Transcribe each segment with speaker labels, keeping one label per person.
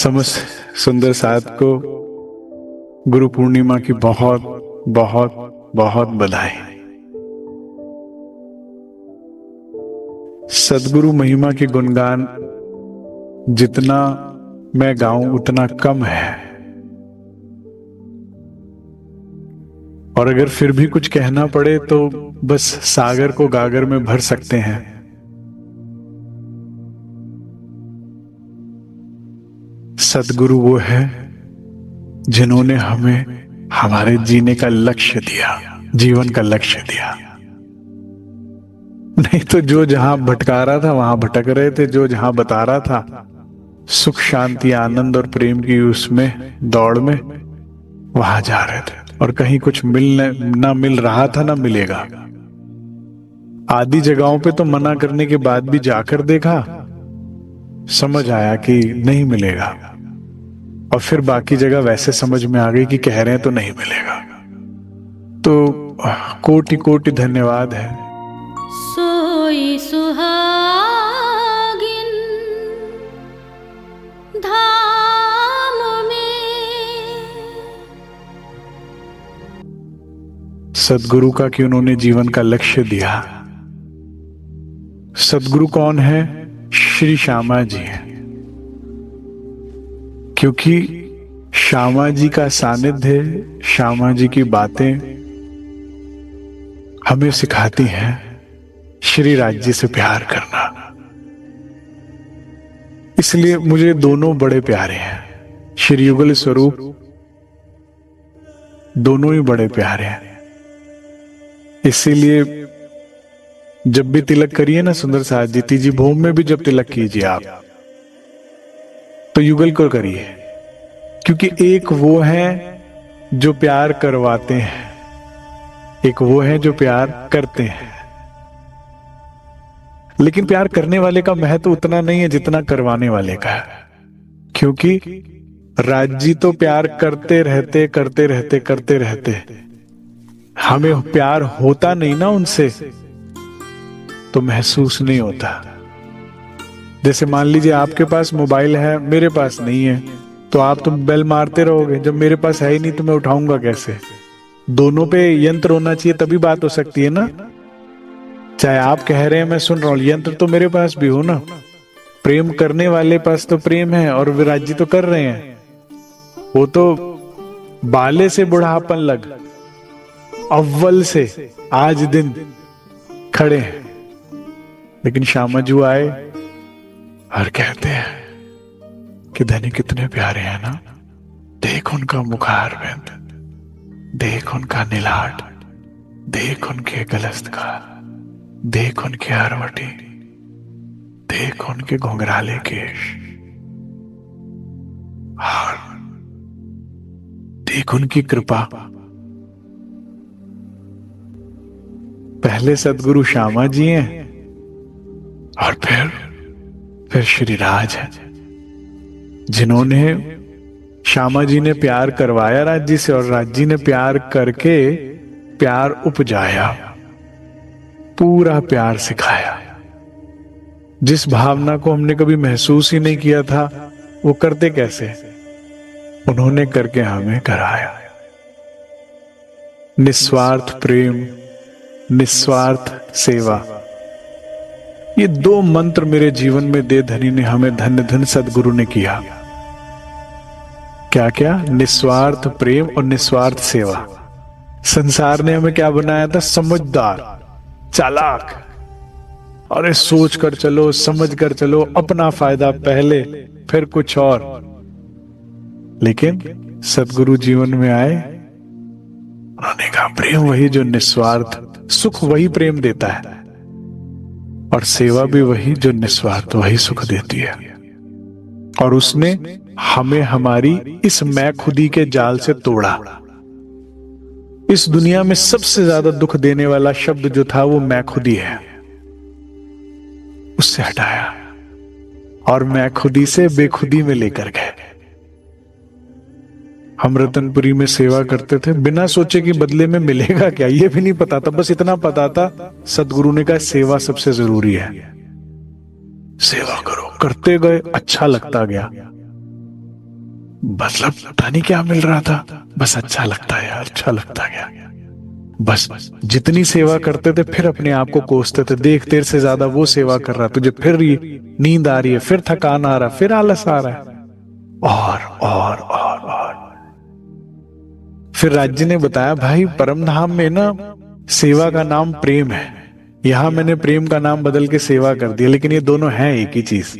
Speaker 1: समस्त सुंदर साथ को गुरु पूर्णिमा की बहुत बहुत बहुत बधाई। सदगुरु महिमा के गुणगान जितना मैं गाऊं उतना कम है, और अगर फिर भी कुछ कहना पड़े तो बस सागर को गागर में भर सकते हैं। सदगुरु वो है जिन्होंने हमें हमारे जीने का लक्ष्य दिया, जीवन का लक्ष्य दिया। नहीं तो जो जहां भटका रहा था वहां भटक रहे थे, जो जहां बता रहा था सुख शांति आनंद और प्रेम की उसमें दौड़ में, वहां जा रहे थे और कहीं कुछ ना मिल रहा था ना मिलेगा। आदि जगहों पे तो मना करने के बाद भी जाकर देखा, समझ आया कि नहीं मिलेगा, और फिर बाकी जगह वैसे समझ में आ गई कि कह रहे हैं तो नहीं मिलेगा। तो कोटि कोटि धन्यवाद है।
Speaker 2: सोई सुहागिन धाम में,
Speaker 1: सदगुरु का कि उन्होंने जीवन का लक्ष्य दिया। सदगुरु कौन है? श्री श्यामा जी हैं, क्योंकि श्यामा जी का सानिध्य, श्यामा जी की बातें हमें सिखाती हैं श्री राज्य से प्यार करना। इसलिए मुझे दोनों बड़े प्यारे हैं, श्री युगल स्वरूप दोनों ही बड़े प्यारे हैं। इसीलिए जब भी तिलक करिए ना सुंदर साथ जी, तीजी भोम में भी जब तिलक कीजिए आप, तो युगल को करिए, क्योंकि एक वो है जो प्यार करवाते हैं, एक वो है जो प्यार करते हैं। लेकिन प्यार करने वाले का महत्व उतना नहीं है जितना करवाने वाले का है, क्योंकि राज्य तो प्यार करते रहते करते रहते करते रहते, हमें प्यार होता नहीं ना उनसे, तो महसूस नहीं होता। जैसे मान लीजिए आपके पास मोबाइल है, मेरे पास नहीं है, तो आप तो बेल मारते रहोगे, जब मेरे पास है ही नहीं तो मैं उठाऊंगा कैसे? दोनों पे यंत्र होना चाहिए तभी बात हो सकती है ना। चाहे आप कह रहे हैं मैं सुन रहा हूं, यंत्र तो मेरे पास भी हो ना। प्रेम करने वाले पास तो प्रेम है और विराजी तो कर रहे हैं, वो तो बाले से बुढ़ापन लग अव्वल से आज दिन खड़े हैं। लेकिन श्यामाजू आए और कहते हैं कि धनी कितने प्यारे हैं ना, देख उनका मुखार बिंद, देख उनका नीलाट, देख उनके गलस्त, देख उनके अरवटी, देख उनके घुंघराले केश, और देख उनकी कृपा। पहले सदगुरु श्यामा जी हैं और फिर श्री राज है, जिन्होंने श्यामा जी ने प्यार करवाया राज्य से, और राज्य ने प्यार करके प्यार उपजाया, पूरा प्यार सिखाया। जिस भावना को हमने कभी महसूस ही नहीं किया था, वो करते कैसे? उन्होंने करके हमें कराया। निस्वार्थ प्रेम, निस्वार्थ सेवा, ये दो मंत्र मेरे जीवन में दे धनी ने हमें धन्य धन सदगुरु ने किया। क्या क्या? निस्वार्थ प्रेम और निस्वार्थ सेवा। संसार ने हमें क्या बनाया था? समझदार, चालाक, और सोच कर चलो, समझ कर चलो, अपना फायदा पहले फिर कुछ और। लेकिन सदगुरु जीवन में आए, उन्होंने कहा प्रेम वही जो निस्वार्थ, सुख वही प्रेम देता है, और सेवा भी वही जो निस्वार्थ वही सुख देती है। और उसने हमें हमारी इस मैं खुदी के जाल से तोड़ा। इस दुनिया में सबसे ज्यादा दुख देने वाला शब्द जो था वो मैं खुदी है, उससे हटाया और मैं खुदी से बेखुदी में लेकर गए। हम रतनपुरी में सेवा करते थे, बिना सोचे कि बदले में मिलेगा क्या, ये भी नहीं पता था, बस इतना पता था सदगुरु ने कहा सेवा सबसे जरूरी है, सेवा करो। करते गए, अच्छा लगता गया। मतलब पता नहीं क्या मिल रहा था, बस अच्छा लगता है यार, अच्छा लगता गया। बस जितनी सेवा करते थे फिर अपने आप को कोसते थे, देख तेरे से ज्यादा वो सेवा कर रहा, तुझे फिर नींद आ रही है, फिर थकान आ रहा, फिर आलस आ रहा है, और फिर राज्य ने बताया भाई परम धाम में ना सेवा का नाम प्रेम है, यहां मैंने प्रेम का नाम बदल के सेवा कर दिया, लेकिन ये दोनों हैं एक ही चीज।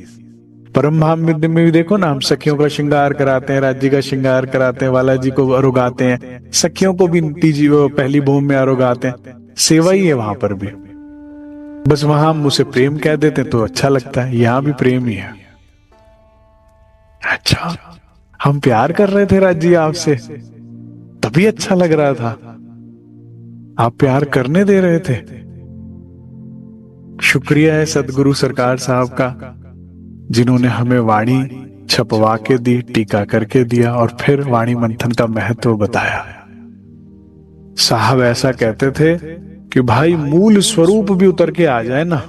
Speaker 1: परम धाम में भी देखो ना, हम सखियों का श्रृंगार कराते हैं, राज्य का श्रृंगार कराते हैं, बाला जी को अरुगाते हैं, सखियों को भी तीजी वो पहली भूमि में अरुगाते हैं, सेवा ही है वहां पर भी। बस वहां हम उसे प्रेम कह देते हैं तो अच्छा लगता है, यहां भी प्रेम ही है। अच्छा, हम प्यार कर रहे थे राज्य आपसे तभी अच्छा लग रहा था, आप प्यार करने दे रहे थे। शुक्रिया है सदगुरु सरकार साहब का, जिन्होंने हमें वाणी छपवा के दी, टीका करके दिया और फिर वाणी मंथन का महत्व बताया। साहब ऐसा कहते थे कि भाई मूल स्वरूप भी उतर के आ जाए ना,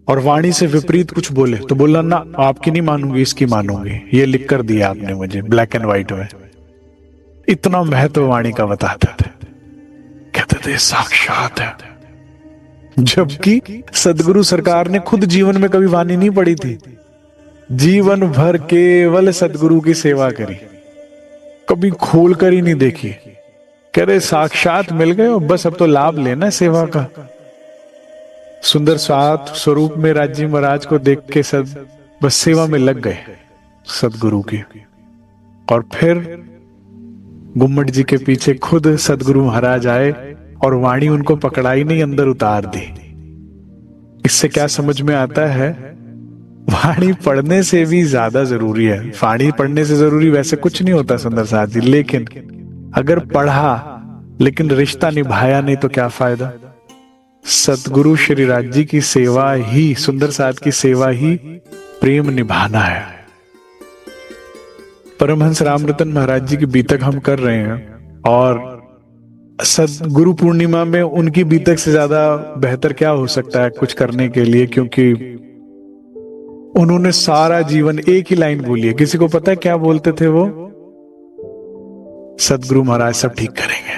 Speaker 1: और वाणी से विपरीत कुछ बोले तो बोलना ना आपकी नहीं मानूंगी, इसकी मानूंगी, ये लिख कर दिया आपने मुझे ब्लैक एंड व्हाइट में। इतना महत्व वाणी का बताते थे, कहते थे साक्षात है। जबकि सदगुरु सरकार ने खुद जीवन में कभी वाणी नहीं पढ़ी थी, जीवन भर केवल सदगुरु की सेवा करी, कभी खोल कर ही नहीं देखी। कह रहे साक्षात मिल गए और बस अब तो लाभ लेना सेवा का। सुंदर सात स्वरूप में राज्य महाराज को देख के सब बस सेवा में लग गए सदगुरु की। और फिर गुम्मट जी के पीछे खुद सदगुरु महाराज आए और वाणी उनको पकड़ाई नहीं, अंदर उतार दी। इससे क्या समझ में आता है, वाणी पढ़ने से भी ज्यादा जरूरी है। वाणी पढ़ने से जरूरी वैसे कुछ नहीं होता सुंदर साथ जी, लेकिन अगर पढ़ा लेकिन रिश्ता निभाया नहीं तो क्या फायदा। सतगुरु श्री राज जी की सेवा ही, सुंदर साथ की सेवा ही प्रेम निभाना है। परमहंस रामरतन महाराज जी की बीतक हम कर रहे हैं, और सदगुरु पूर्णिमा में उनकी बीतक से ज्यादा बेहतर क्या हो सकता है कुछ करने के लिए, क्योंकि उन्होंने सारा जीवन एक ही लाइन बोली है। किसी को पता है क्या बोलते थे वो? सदगुरु महाराज सब ठीक करेंगे,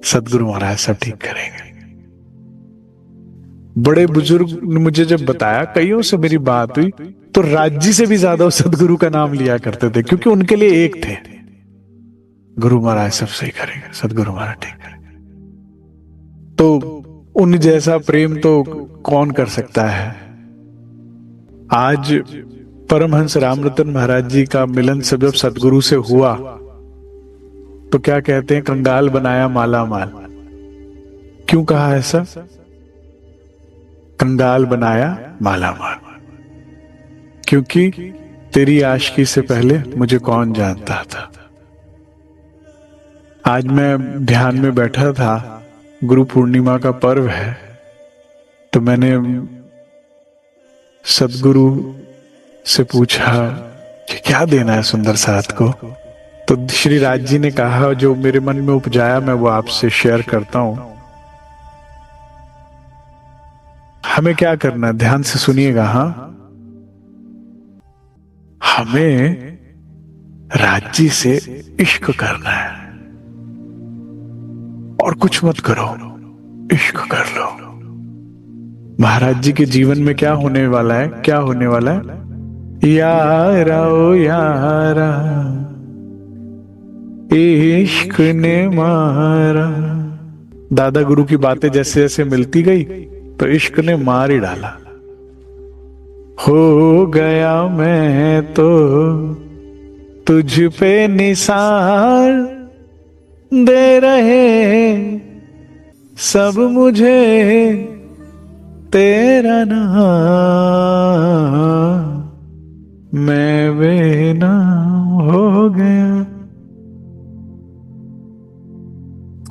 Speaker 1: सदगुरु महाराज सब ठीक करेंगे। बड़े बुजुर्ग ने मुझे जब बताया, कईयों से मेरी बात हुई, तो राज्य से भी ज्यादा सदगुरु का नाम लिया करते थे, क्योंकि उनके लिए एक थे, गुरु महाराज सब सही करेंगे, सदगुरु महाराज ठीक करेंगे। तो उन जैसा प्रेम तो कौन कर सकता है। आज परमहंस रामरतन महाराज जी का मिलन सब जब सदगुरु से हुआ तो क्या कहते हैं, कंगाल बनाया माला माल। क्यों कहा ऐसा? कंगाल बनाया माला माल, क्योंकि तेरी आशिकी से पहले मुझे कौन जानता था। आज मैं ध्यान में बैठा था, गुरु पूर्णिमा का पर्व है, तो मैंने सदगुरु से पूछा कि क्या देना है सुंदर साथ को। तो श्री राज जी ने कहा, जो मेरे मन में उपजाया मैं वो आपसे शेयर करता हूं। हमें क्या करना, ध्यान से सुनिएगा। हाँ, हमें राज्य से इश्क करना है, और कुछ मत करो, इश्क कर लो। महाराज जी के जीवन में क्या होने वाला है, क्या होने वाला है? यारा ओ यारा इश्क ने मारा। दादा गुरु की बातें जैसे जैसे मिलती गई तो इश्क ने मार ही डाला। हो गया मैं तो तुझ पे निसार, दे रहे सब मुझे तेरा नाम, मैं बेनाम हो गया।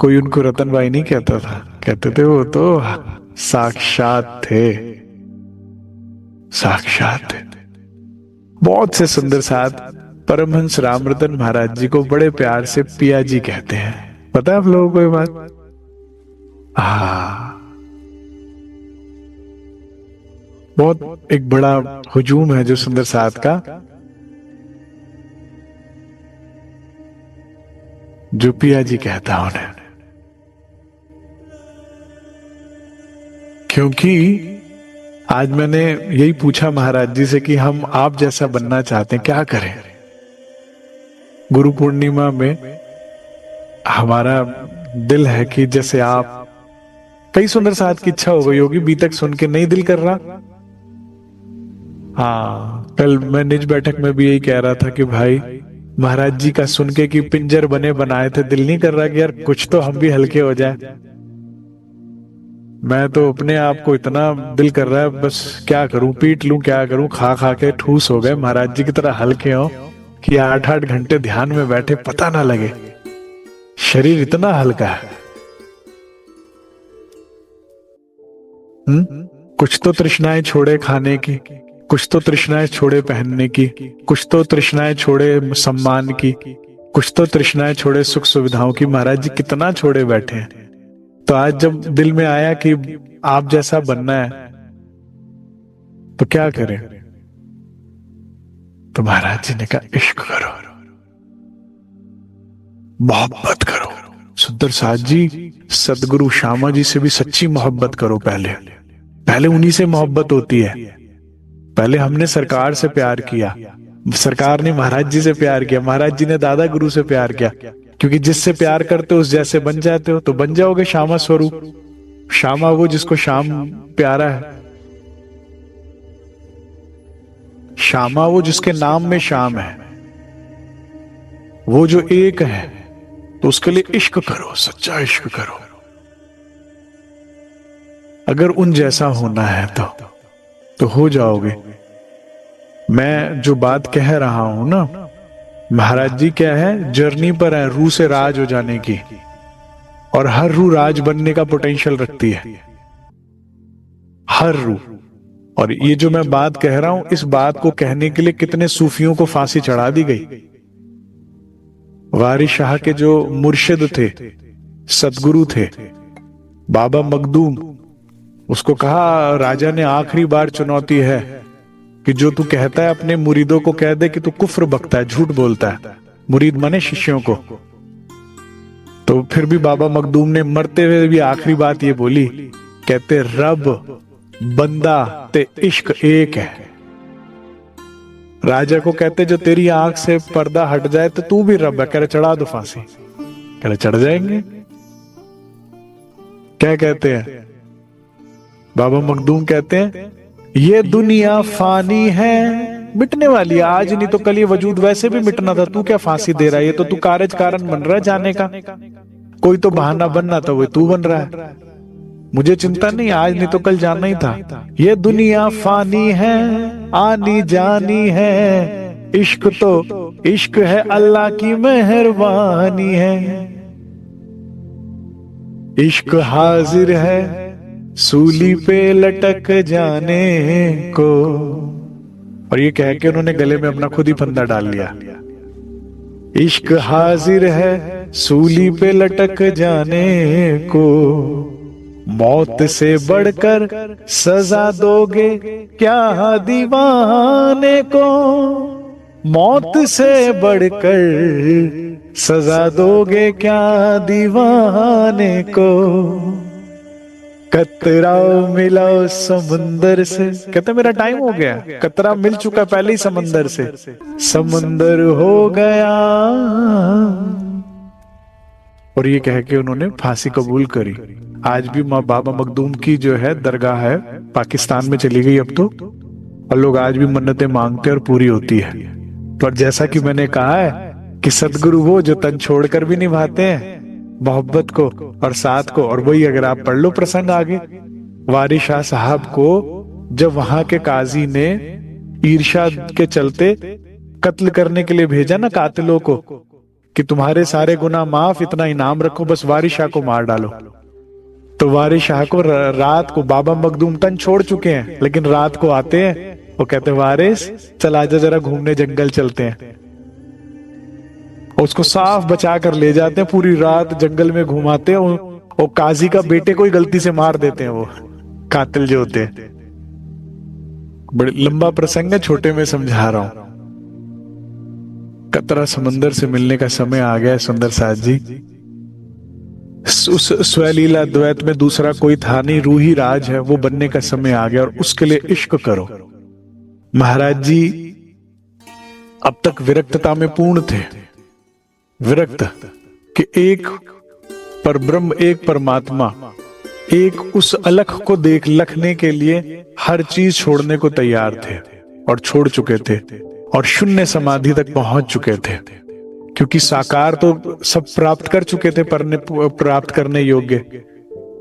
Speaker 1: कोई उनको रतन भाई नहीं कहता था, कहते थे वो तो साक्षात थे, साक्षात थे। बहुत से सुंदर साथ परमहंस रामरतन महाराज जी को बड़े प्यार से पिया जी कहते हैं। पता है आप लोगों को ये बात? बहुत एक बड़ा हुजूम है जो सुंदर साथ का, जो पिया जी कहता उन्हें, क्योंकि आज मैंने यही पूछा महाराज जी से कि हम आप जैसा बनना चाहते हैं, क्या करें। गुरु पूर्णिमा में हमारा दिल है कि जैसे आप, कई सुंदर साथ की इच्छा हो गई होगी, अभी तक सुन के नहीं दिल कर रहा। हाँ, कल मैं निज बैठक में भी यही कह रहा था कि भाई महाराज जी का सुन के कि पिंजर बने बनाए थे, दिल नहीं कर रहा कि यार कुछ तो हम भी हल्के हो जाए। मैं तो अपने आप को इतना दिल कर रहा है, बस क्या करूं, पीट लूं, क्या करूं, खा खा के ठूस हो गए, महाराज जी की तरह हल्के हो कि 8-8 घंटे ध्यान में बैठे पता ना लगे, शरीर इतना हल्का है। कुछ तो तृष्णाएं छोड़े खाने की, कुछ तो तृष्णाएं छोड़े पहनने की, कुछ तो तृष्णाएं छोड़े सम्मान की, कुछ तो तृष्णाएं छोड़े सुख सुविधाओं की। महाराज जी कितना छोड़े बैठे हैं। तो आज जब दिल में आया कि आप जैसा बनना है तो क्या करें, तो महाराज जी ने कहा इश्क करो, मोहब्बत करो। सुंदर साथ जी, सदगुरु श्यामा जी से भी सच्ची मोहब्बत करो। पहले उन्हीं से मोहब्बत होती है। पहले हमने सरकार से प्यार किया, सरकार ने महाराज जी से प्यार किया, महाराज जी ने दादा गुरु से प्यार किया, क्योंकि जिससे प्यार करते हो उस जैसे बन जाते हो, तो बन जाओगे श्यामा स्वरूप। श्यामा वो जिसको श्याम प्यारा है, श्यामा वो जिसके नाम में श्याम है, वो जो एक है। तो उसके लिए इश्क करो, सच्चा इश्क करो। अगर उन जैसा होना है तो हो जाओगे। मैं जो बात कह रहा हूं ना, महाराज जी क्या है, जर्नी पर है रू से राज हो जाने की, और हर रू राज बनने का पोटेंशियल रखती है, हर रू। और ये जो मैं बात कह रहा हूं, इस बात को कहने के लिए कितने सूफियों को फांसी चढ़ा दी गई। वारिस शाह के जो मुर्शिद थे, सतगुरु थे, बाबा मखदूम, उसको कहा राजा ने आखिरी बार चुनौती है कि जो तू कहता है अपने मुरीदों को कह दे कि तू कुफ्र बकता है, झूठ बोलता है। मुरीद माने शिष्यों को। तो फिर भी बाबा मखदूम ने मरते हुए भी आखिरी बात ये बोली, कहते रब बंदा ते इश्क एक है। राजा को कहते जो तेरी आंख से पर्दा हट जाए तो तू भी रब है। कह रहे चढ़ा दो फांसी। कह रहे चढ़ जाएंगे। क्या कहते हैं बाबा मखदूम, कहते हैं ये दुनिया फानी है, मिटने वाली है, आज नहीं तो कल ये वजूद वैसे भी मिटना था, तू क्या फांसी दे रहा है। ये तो तू कारज कारण बन रहा है जाने का, कोई तो बहाना बनना था, वो तू बन रहा है। मुझे चिंता नहीं, आज नहीं तो कल जाना ही था। ये दुनिया फानी है, आनी जानी है, इश्क तो इश्क है, अल्लाह की मेहरबानी है। इश्क हाजिर है सूली पे लटक जाने को। और ये कह के उन्होंने गले में अपना खुद ही फंदा डाल लिया। इश्क हाजिर है सूली पे लटक जाने को, मौत से बढ़कर सजा दोगे क्या दीवाने को। मौत से बढ़कर सजा दोगे क्या दीवाने को। कतरा मिला समुंदर से, कहते मेरा टाइम हो गया, कतरा मिल चुका पहले ही समंदर से, समंदर हो गया। और ये कह के उन्होंने फांसी कबूल करी। आज भी माँ बाबा मखदूम की जो है दरगाह है, पाकिस्तान में चली गई अब तो, और लोग आज भी मन्नतें मांगते और पूरी होती है। पर जैसा कि मैंने कहा है कि सदगुरु वो जो तन छोड़कर भी निभाते हैं मोहब्बत को और साथ को। और वही अगर आप पढ़ लो प्रसंग आगे, वारिस शाह साहब को जब वहां के काजी ने ईर्ष्या के चलते कत्ल करने के लिए भेजा ना कातिलों को, कि तुम्हारे सारे गुनाह माफ, इतना इनाम रखो, बस वारिस शाह को मार डालो। तो वारिस शाह को रात को, बाबा मखदूम तन छोड़ चुके हैं लेकिन रात को आते हैं, वो कहते वारिस चल आजा जरा घूमने, जंगल चलते हैं। उसको साफ बचा कर ले जाते हैं, पूरी रात जंगल में घुमाते हैं। वो काजी का बेटे को ही गलती से मार देते हैं वो कातिल जो होते हैं। बड़े लंबा प्रसंग है, छोटे में समझा रहा हूं। कतरा समंदर से मिलने का समय आ गया है सुंदर साथ जी। उस स्वलीला द्वैत में दूसरा कोई था नहीं, रूही राज है, वो बनने का समय आ गया और उसके लिए इश्क करो। महाराज जी अब तक विरक्तता में पूर्ण थे, विरक्त कि एक परब्रह्म, एक परमात्मा, एक उस अलख को देख लखने के लिए हर चीज छोड़ने को तैयार थे और छोड़ चुके थे और शून्य समाधि तक पहुंच चुके थे, क्योंकि साकार तो सब प्राप्त कर चुके थे, प्राप्त करने योग्य।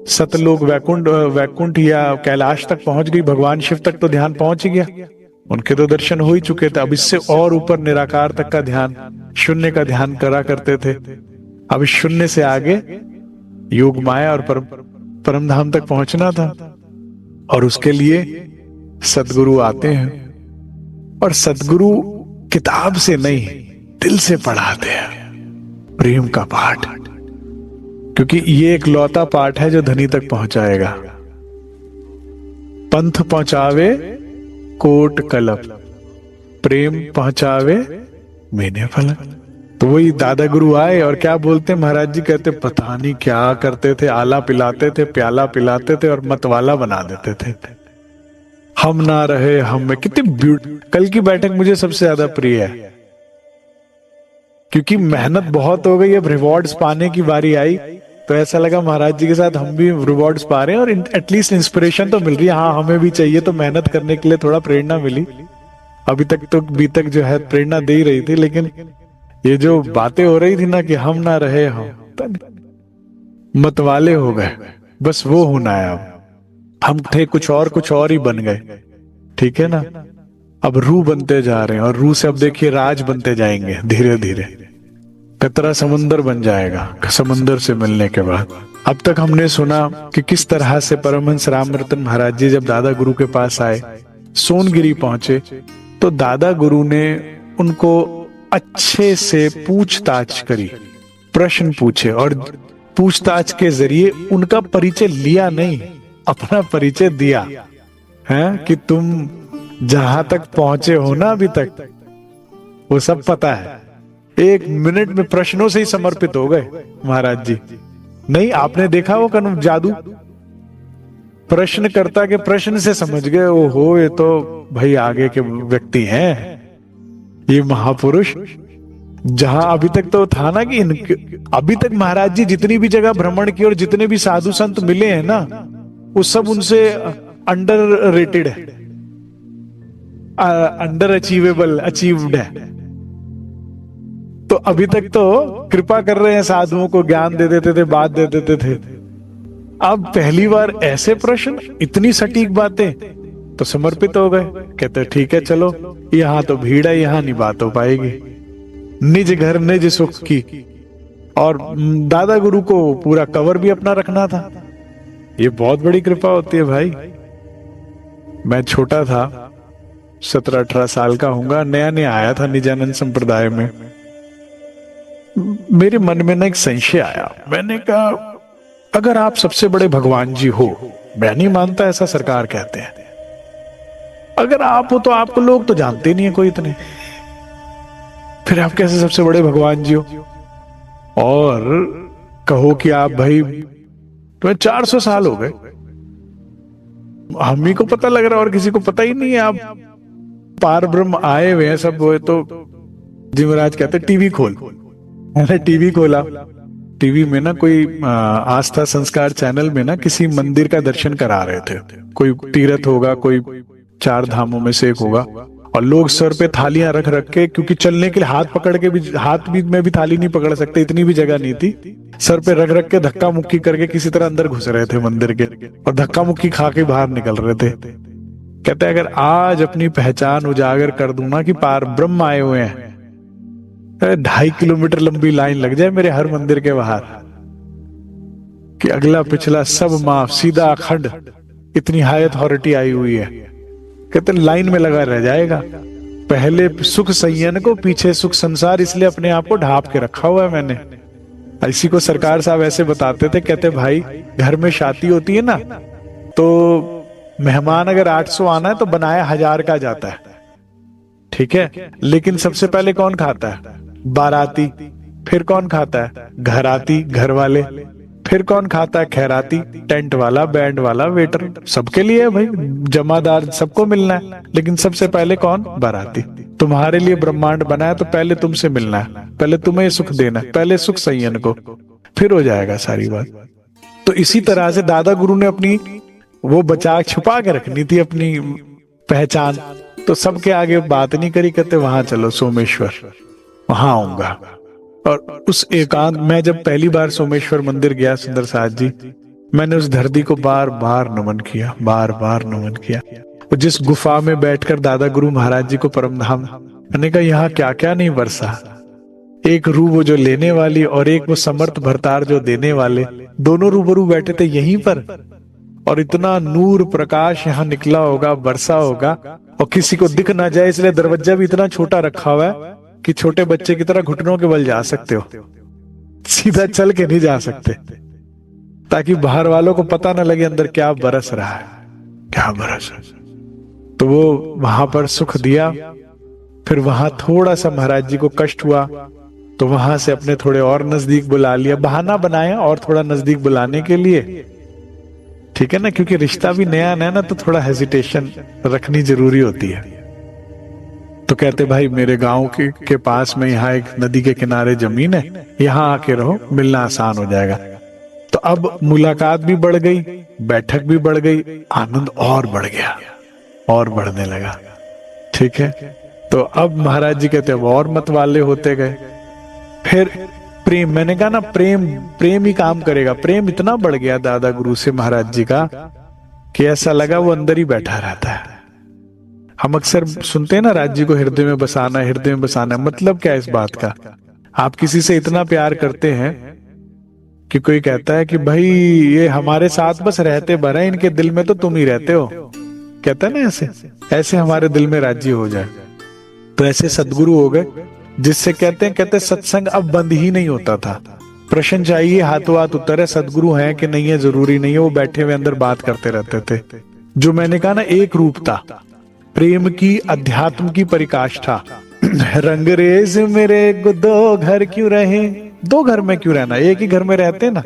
Speaker 1: सतलोक वैकुंठ या कैलाश तक पहुंच गई, भगवान शिव तक तो ध्यान पहुंच ही गया, उनके तो दर्शन हो ही चुके थे। अब इससे और ऊपर निराकार तक का ध्यान, शून्य का ध्यान करा करते थे। अब इस शून्य से आगे योग माया और परम धाम तक पहुंचना था, और उसके लिए सदगुरु आते हैं, और सदगुरु किताब से नहीं दिल से पढ़ाते हैं प्रेम का पाठ, क्योंकि ये एक लौता पाठ है जो धनी तक पहुंचाएगा। पंथ पहुंचावे कोट कलप, प्रेम पहुंचावे मैंने फलक। तो वही दादा गुरु आए और क्या बोलते महाराज जी, कहते पता नहीं क्या करते थे, आला पिलाते थे, प्याला पिलाते थे और मतवाला बना देते थे। हम ना रहे हम में, कितनी कल की बैठक मुझे सबसे ज्यादा प्रिय है, क्योंकि मेहनत बहुत हो गई, अब रिवॉर्ड्स पाने की बारी आई, तो ऐसा लगा महाराज जी के साथ हम भी रिवॉर्ड्स पा रहे हैं और एटलीस्ट इंस्पिरेशन तो मिल रही है। हाँ हमें भी चाहिए, तो मेहनत करने के लिए थोड़ा प्रेरणा मिली। अभी तक तो बीतक जो है प्रेरणा दे ही रही थी, लेकिन ये जो बातें हो रही थी ना कि हम ना रहे हम मतवाले हो गए, बस वो होना है। अब हम थे कुछ और ही बन गए, ठीक है ना। अब रूह बनते जा रहे हैं, और रूह से अब देखिए राज बनते जाएंगे धीरे धीरे, कतरा समंदर बन जाएगा समंदर से मिलने के बाद। अब तक हमने सुना कि किस तरह से परमहंस रामरतन महाराज जी जब दादा गुरु के पास आए, सोनगिरी पहुंचे, तो दादा गुरु ने उनको अच्छे से पूछताछ करी, प्रश्न पूछे, और पूछताछ के जरिए उनका परिचय लिया नहीं, अपना परिचय दिया है कि तुम जहां तक पहुंचे हो ना अभी तक वो सब पता है। 1 मिनट में प्रश्नों से ही समर्पित हो गए महाराज जी। नहीं आपने देखा वो कनु जादू, प्रश्नकर्ता के प्रश्न से समझ गए, ओहो ये तो भाई आगे के व्यक्ति हैं, ये महापुरुष। जहां अभी तक तो था ना कि अभी तक महाराज जी जितनी भी जगह भ्रमण की और जितने भी साधु संत मिले हैं ना, वो सब उनसे अंडर रेटेड है, अंडर अचीव्ड है। तो अभी तक तो कृपा कर रहे हैं, साधुओं को ज्ञान दे देते थे, बात दे देते थे। अब पहली बार ऐसे प्रश्न, इतनी सटीक बातें, तो समर्पित हो गए। कहते ठीक है चलो, यहां तो भीड़ है, यहां नहीं बात हो पाएगी, निज घर निज सुख की। और दादा गुरु को पूरा कवर भी अपना रखना था। ये बहुत बड़ी कृपा होती है भाई। मैं छोटा था, 17-18 साल का हूंगा, नया नया आया था निजानंद संप्रदाय में। मेरे मन में ना एक संशय आया, मैंने कहा अगर आप सबसे बड़े भगवान जी हो, मैं नहीं मानता ऐसा सरकार कहते हैं, अगर आप हो तो आपको लोग तो जानते नहीं है कोई इतने, फिर आप कैसे सबसे बड़े भगवान जी हो? और कहो कि आप भाई तुम्हें 400 साल हो गए, हम ही को पता लग रहा और किसी को पता ही नहीं है, आप पार ब्रह्म आए हुए हैं सब। वो तो जी महाराज कहते टीवी खोल, मैंने टीवी खोला, टीवी में ना कोई आस्था संस्कार चैनल में ना किसी मंदिर का दर्शन करा रहे थे, कोई तीर्थ होगा, कोई 4 धामों में से एक होगा, और लोग सर पे थालियां रख रख के, क्योंकि चलने के लिए हाथ पकड़ के भी, हाथ भी में भी थाली नहीं पकड़ सकते, इतनी भी जगह नहीं थी, सर पे रख रख के धक्का मुक्की करके किसी तरह अंदर घुस रहे थे मंदिर के, और धक्का मुक्की खा के बाहर निकल रहे थे। कहते अगर आज अपनी पहचान उजागर कर दूं ना कि पार ब्रह्म आए हुए हैं, 2.5 किलोमीटर लंबी लाइन लग जाए मेरे हर मंदिर के बाहर, कि अगला पिछला सब माफ, सीधा अखंड, इतनी हाई अथॉरिटी आई हुई है। कहते लाइन में लगा रह जाएगा। पहले सुख संयन को, पीछे सुख संसार, इसलिए अपने आप को ढांप के रखा हुआ है मैंने। इसी को सरकार साहब ऐसे बताते थे, कहते भाई घर में शादी होती है ना, तो मेहमान अगर 800 आना है तो बनाया 1000 का जाता है, ठीक है, लेकिन सबसे पहले कौन खाता है? बाराती। फिर कौन खाता है? घराती, घर वाले। फिर कौन खाता है? खैराती, टेंट वाला, बैंड वाला, वेटर। सबके लिए है भाई, जमादार सबको मिलना है। लेकिन सबसे पहले कौन? बाराती। तुम्हारे लिए ब्रह्मांड बना है तो पहले तुमसे मिलना है, पहले तुम्हें सुख देना है, पहले सुख संयन को, फिर हो जाएगा सारी बात। तो इसी तरह से दादा गुरु ने अपनी वो बचा छुपा के रखनी थी अपनी पहचान, तो सबके आगे बात नहीं करी, कहते वहां चलो सोमेश्वर, वहां आऊंगा। और उस एकांत, मैं जब पहली बार सोमेश्वर मंदिर गया सुंदर साथ जी, मैंने उस धरती को बार बार नमन किया, बार बार नमन किया। और जिस गुफा में बैठकर दादा गुरु महाराज जी को परम धाम, मैंने कहा यहाँ क्या क्या नहीं बरसा। एक रू वो जो लेने वाली और एक वो समर्थ भरतार जो देने वाले, दोनों रूबरू बैठे थे यहीं पर। और इतना नूर प्रकाश यहाँ निकला होगा, बरसा होगा, और किसी को दिख ना जाए इसलिए दरवाजा भी इतना छोटा रखा हुआ है कि छोटे बच्चे की तरह घुटनों के बल जा सकते हो, सीधा चल के नहीं जा सकते, ताकि बाहर वालों को पता ना लगे अंदर क्या बरस रहा है, क्या बरस। तो वो वहां पर सुख दिया। फिर वहां थोड़ा सा महाराज जी को कष्ट हुआ, तो वहां से अपने थोड़े और नजदीक बुला लिया, बहाना बनाया और थोड़ा नजदीक बुलाने के लिए, ठीक है ना, क्योंकि रिश्ता भी नया नया ना, तो थोड़ा हेजिटेशन रखनी जरूरी होती है। तो कहते भाई मेरे गांव के पास में यहाँ एक नदी के किनारे जमीन है, यहाँ आके रहो, मिलना आसान हो जाएगा। तो अब मुलाकात भी बढ़ गई, बैठक भी बढ़ गई, आनंद और बढ़ गया और बढ़ने लगा, ठीक है। तो अब महाराज जी कहते हैं वो और मत वाले होते गए। फिर प्रेम, मैंने कहा ना प्रेम, प्रेम ही काम करेगा। प्रेम इतना बढ़ गया दादा गुरु से महाराज जी का कि ऐसा लगा वो अंदर ही बैठा रहता है। हम अक्सर सुनते हैं ना राज्य को हृदय में बसाना, हृदय में बसाना, मतलब क्या है इस बात का? आप किसी से इतना प्यार करते हैं कि कोई कहता है कि भाई ये हमारे साथ बस रहते भर है, इनके दिल में तो तुम ही रहते हो, कहता है ना, ऐसे ऐसे हमारे दिल में राज्य हो जाए। तो ऐसे सदगुरु हो गए जिससे कहते सत्संग अब बंद ही नहीं होता था। प्रश्न चाहिए, हाथों हाथ उत्तर है, सदगुरु हैं कि नहीं है जरूरी नहीं है, वो बैठे हुए अंदर बात करते रहते थे। जो मैंने कहा ना एक रूपता, प्रेम की, अध्यात्म की परिकाष्ठा। रंगरेज मेरे दो घर क्यों रहे, दो घर में क्यों रहना, एक ही घर में रहते ना,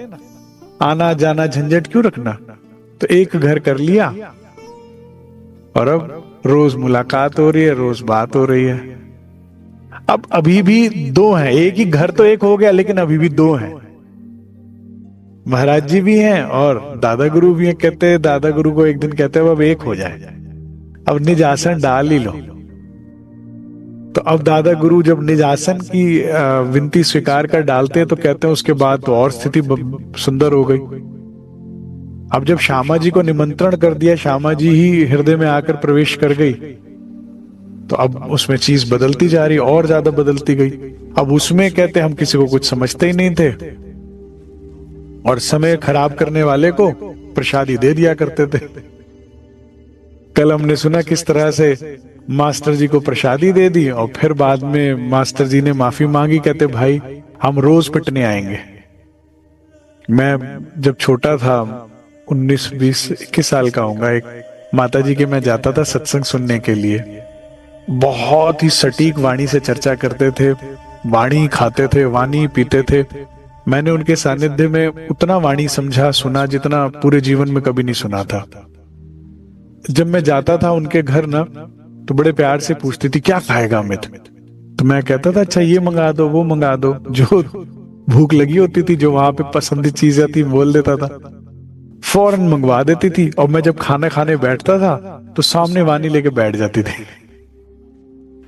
Speaker 1: आना जाना झंझट क्यों रखना। तो एक घर कर लिया और अब रोज मुलाकात हो रही है, रोज बात हो रही है। अब अभी भी दो हैं, एक ही घर तो एक हो गया, लेकिन अभी भी दो हैं। महाराज जी भी हैं और दादा गुरु भी हैं। कहते दादा गुरु को एक दिन कहते हैं अब एक हो जाए, अब निज आसन डाल ही लो। तो अब दादा गुरु जब निज आसन की विनती स्वीकार कर डालते हैं तो कहते हैं उसके बाद तो और स्थिति सुंदर हो गई। अब जब श्यामा जी को निमंत्रण कर दिया, श्यामा जी ही हृदय में आकर प्रवेश कर गई, तो अब उसमें चीज बदलती जा रही, और ज्यादा बदलती गई। अब उसमें कहते हम किसी को कुछ समझते ही नहीं थे और समय खराब करने वाले को प्रसादी दे दिया करते थे। कल हमने सुना किस तरह से मास्टर जी को प्रसादी दे दी और फिर बाद में मास्टर जी ने माफी मांगी, कहते भाई हम रोज पिटने आएंगे। मैं जब छोटा था, 19, 20, 21 साल का होऊंगा, एक माता जी के मैं जाता था सत्संग सुनने के लिए। बहुत ही सटीक वाणी से चर्चा करते थे, वाणी खाते थे, वाणी पीते थे। मैंने उनके सानिध्य में उतना वाणी समझा, सुना जितना पूरे जीवन में कभी नहीं सुना था। जब मैं जाता था उनके घर ना, तो बड़े प्यार से पूछती थी क्या खाएगा अमित, तो मैं कहता था अच्छा ये मंगा दो, वो मंगा दो। जो भूख लगी होती थी, जो वहां पे पसंदीदा चीजें थी बोल देता था, फौरन मंगवा देती थी। और मैं जब खाना खाने बैठता था तो सामने वाणी लेके बैठ जाती थी।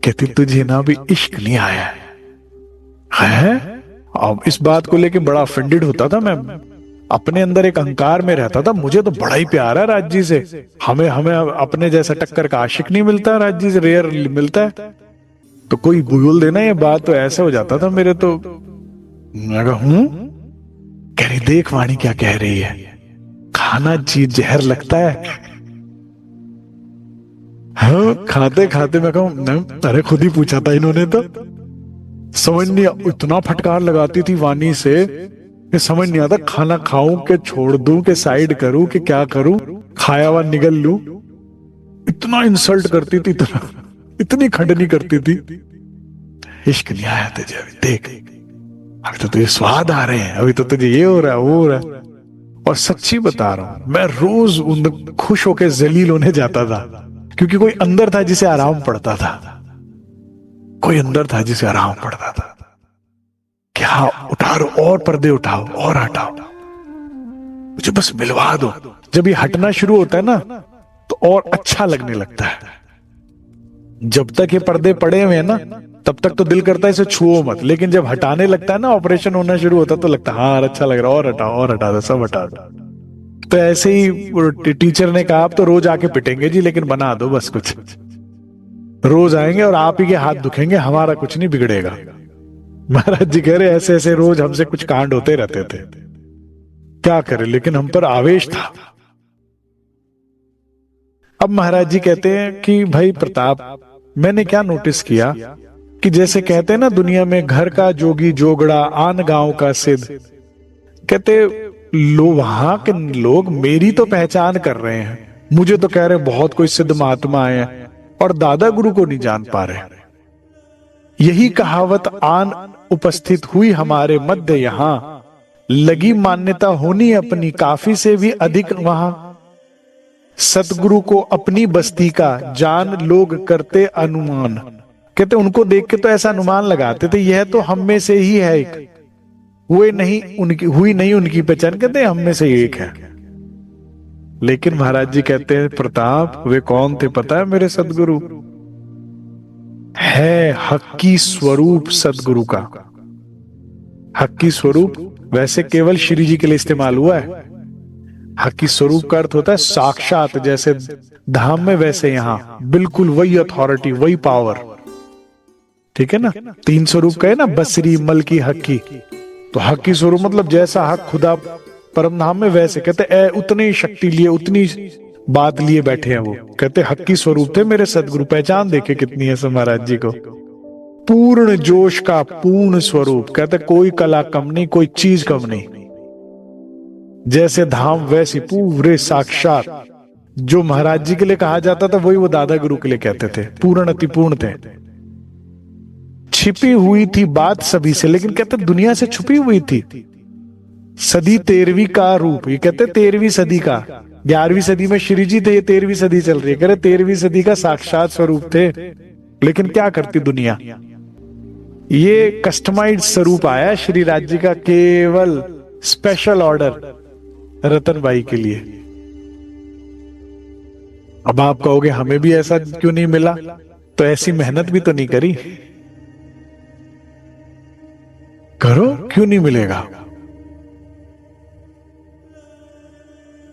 Speaker 1: कहती तुझे ना भी इश्क नहीं आया है? अब इस बात को लेके बड़ा ऑफेंडेड होता था मैं, अपने अंदर एक अहंकार में रहता था, मुझे तो बड़ा ही प्यार है राज जी से, हमें अपने जैसा टक्कर का आशिक नहीं मिलता, राज जी से रेयर मिलता है। तो कोई बोल देना ये बात, तो ऐसा हो जाता था मेरे। तो मैं कहा कह रही देख वाणी क्या कह रही है, खाना चीज जहर लगता है। हाँ, खाते खाते मैं कहूं अरे खुद ही पूछा था इन्होंने, तो समझ नहीं, इतना फटकार लगाती थी वाणी से कि समझ नहीं आता खाना खाऊं के छोड़ दूं के साइड करूं कि क्या करूं, खाया हुआ निगल लूं, इतना इंसल्ट करती थी, इतना इतनी खंडनी करती थी। इश्क नहीं आया तुझे अभी, देख अभी तो तुझे स्वाद आ रहे हैं, अभी तो तुझे ये हो रहा है वो हो रहा है। और सच्ची बता रहा हूं, मैं रोज उन खुश होकर जलील होने जाता था, क्योंकि कोई अंदर था जिसे आराम पड़ता था, कोई अंदर था जिसे आराम पड़ता था। क्या उठाओ और पर्दे उठाओ और हटाओ, मुझे बस मिलवा दो। जब ये हटना शुरू होता है ना तो और अच्छा लगने लगता है। जब तक ये पर्दे पड़े हुए हैं ना तब तक तो दिल करता है इसे छुओ मत, लेकिन जब हटाने लगता है ना, ऑपरेशन होना शुरू होता है, तो लगता है हाँ अच्छा लग रहा है, और हटा दो, सब हटा दो। तो ऐसे ही टीचर ने कहा आप तो रोज आके पिटेंगे जी, लेकिन बना दो बस कुछ। रोज आएंगे और आप ही के हाथ दुखेंगे, हमारा कुछ नहीं बिगड़ेगा। महाराज जी कह रहे ऐसे ऐसे रोज हमसे कुछ कांड होते रहते थे, क्या करें, लेकिन हम पर आवेश था। अब महाराज जी कहते हैं कि भाई प्रताप, मैंने क्या नोटिस किया कि जैसे कहते हैं ना दुनिया में घर का जोगी जोगड़ा आन गांव का सिद्ध, कहते वहां के लोग मेरी तो पहचान कर रहे हैं, मुझे तो कह रहे बहुत कोई सिद्ध महात्मा आए हैं, और दादा गुरु को नहीं जान पा रहे। यही कहावत आन उपस्थित हुई हमारे मध्य, यहां लगी मान्यता होनी अपनी काफी से भी अधिक वहां। सतगुरु को अपनी बस्ती का जान लोग करते अनुमान, कहते उनको देख के तो ऐसा अनुमान लगाते थे यह तो हम में से ही है एक, हुई नहीं उनकी पहचान, कहते हम में से एक है। लेकिन महाराज जी कहते हैं प्रताप वे कौन थे पता है मेरे सदगुरु? है हक्की स्वरूप सदगुरु का। हक्की स्वरूप वैसे केवल श्री जी के लिए इस्तेमाल हुआ है। हक्की स्वरूप का अर्थ होता है साक्षात, जैसे धाम में वैसे यहां बिल्कुल वही अथॉरिटी, वही पावर। ठीक है ना, 3 स्वरूप कहे ना, बसरी मलकी हक्की, तो हक्की स्वरूप मतलब जैसा हक खुदा परम धाम में वैसे, कहते उतनी शक्ति लिए उतनी बात लिए बैठे हैं वो। कहते हक्की स्वरूप थे मेरे सदगुरु, पहचान देखे कितनी है महाराज जी को। पूर्ण जोश का पूर्ण स्वरूप, कहते कोई कला कम नहीं, कोई चीज कम नहीं, जैसे धाम वैसी पूरे साक्षात। जो महाराज जी के लिए कहा जाता था वही वो दादा गुरु के लिए कहते थे, पूर्ण अति पूर्ण थे। छिपी हुई थी बात सभी से, लेकिन कहते दुनिया से छुपी हुई थी। सदी 13वीं का रूप, ये कहते 13वीं सदी का, 11वीं सदी में श्री जी थे, ये 13वीं सदी चल रही है, कह रहे 13वीं सदी का साक्षात स्वरूप थे। लेकिन क्या करती दुनिया, ये कस्टमाइज्ड स्वरूप आया श्री राज जी का, केवल स्पेशल ऑर्डर रतन भाई के लिए। अब आप कहोगे हमें भी ऐसा क्यों नहीं मिला, तो ऐसी मेहनत भी तो नहीं करी, करो क्यों नहीं मिलेगा।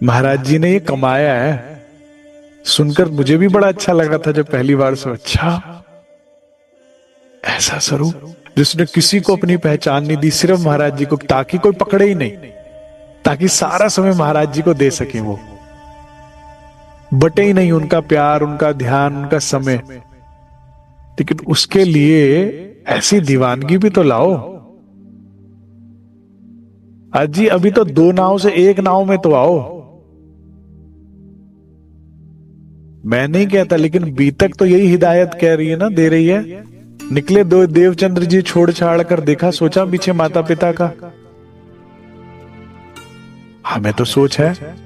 Speaker 1: महाराज जी ने ये कमाया है, सुनकर मुझे भी बड़ा अच्छा लगा था जब पहली बार से। अच्छा ऐसा स्वरूप जिसने किसी को अपनी पहचान नहीं दी, सिर्फ महाराज जी को, ताकि कोई पकड़े ही नहीं, ताकि सारा समय महाराज जी को दे सके, वो बटे ही नहीं उनका प्यार, उनका ध्यान, उनका समय। लेकिन उसके लिए ऐसी दीवानगी भी तो लाओ। अजी अभी तो 2 नाव से 1 नाव में तो आओ। मैं नहीं कहता, लेकिन बीतक तो यही हिदायत कह रही है ना, दे रही है। निकले 2 देवचंद्र जी छोड़ छाड़ कर, देखा सोचा पीछे माता पिता का। हमें तो सोच है,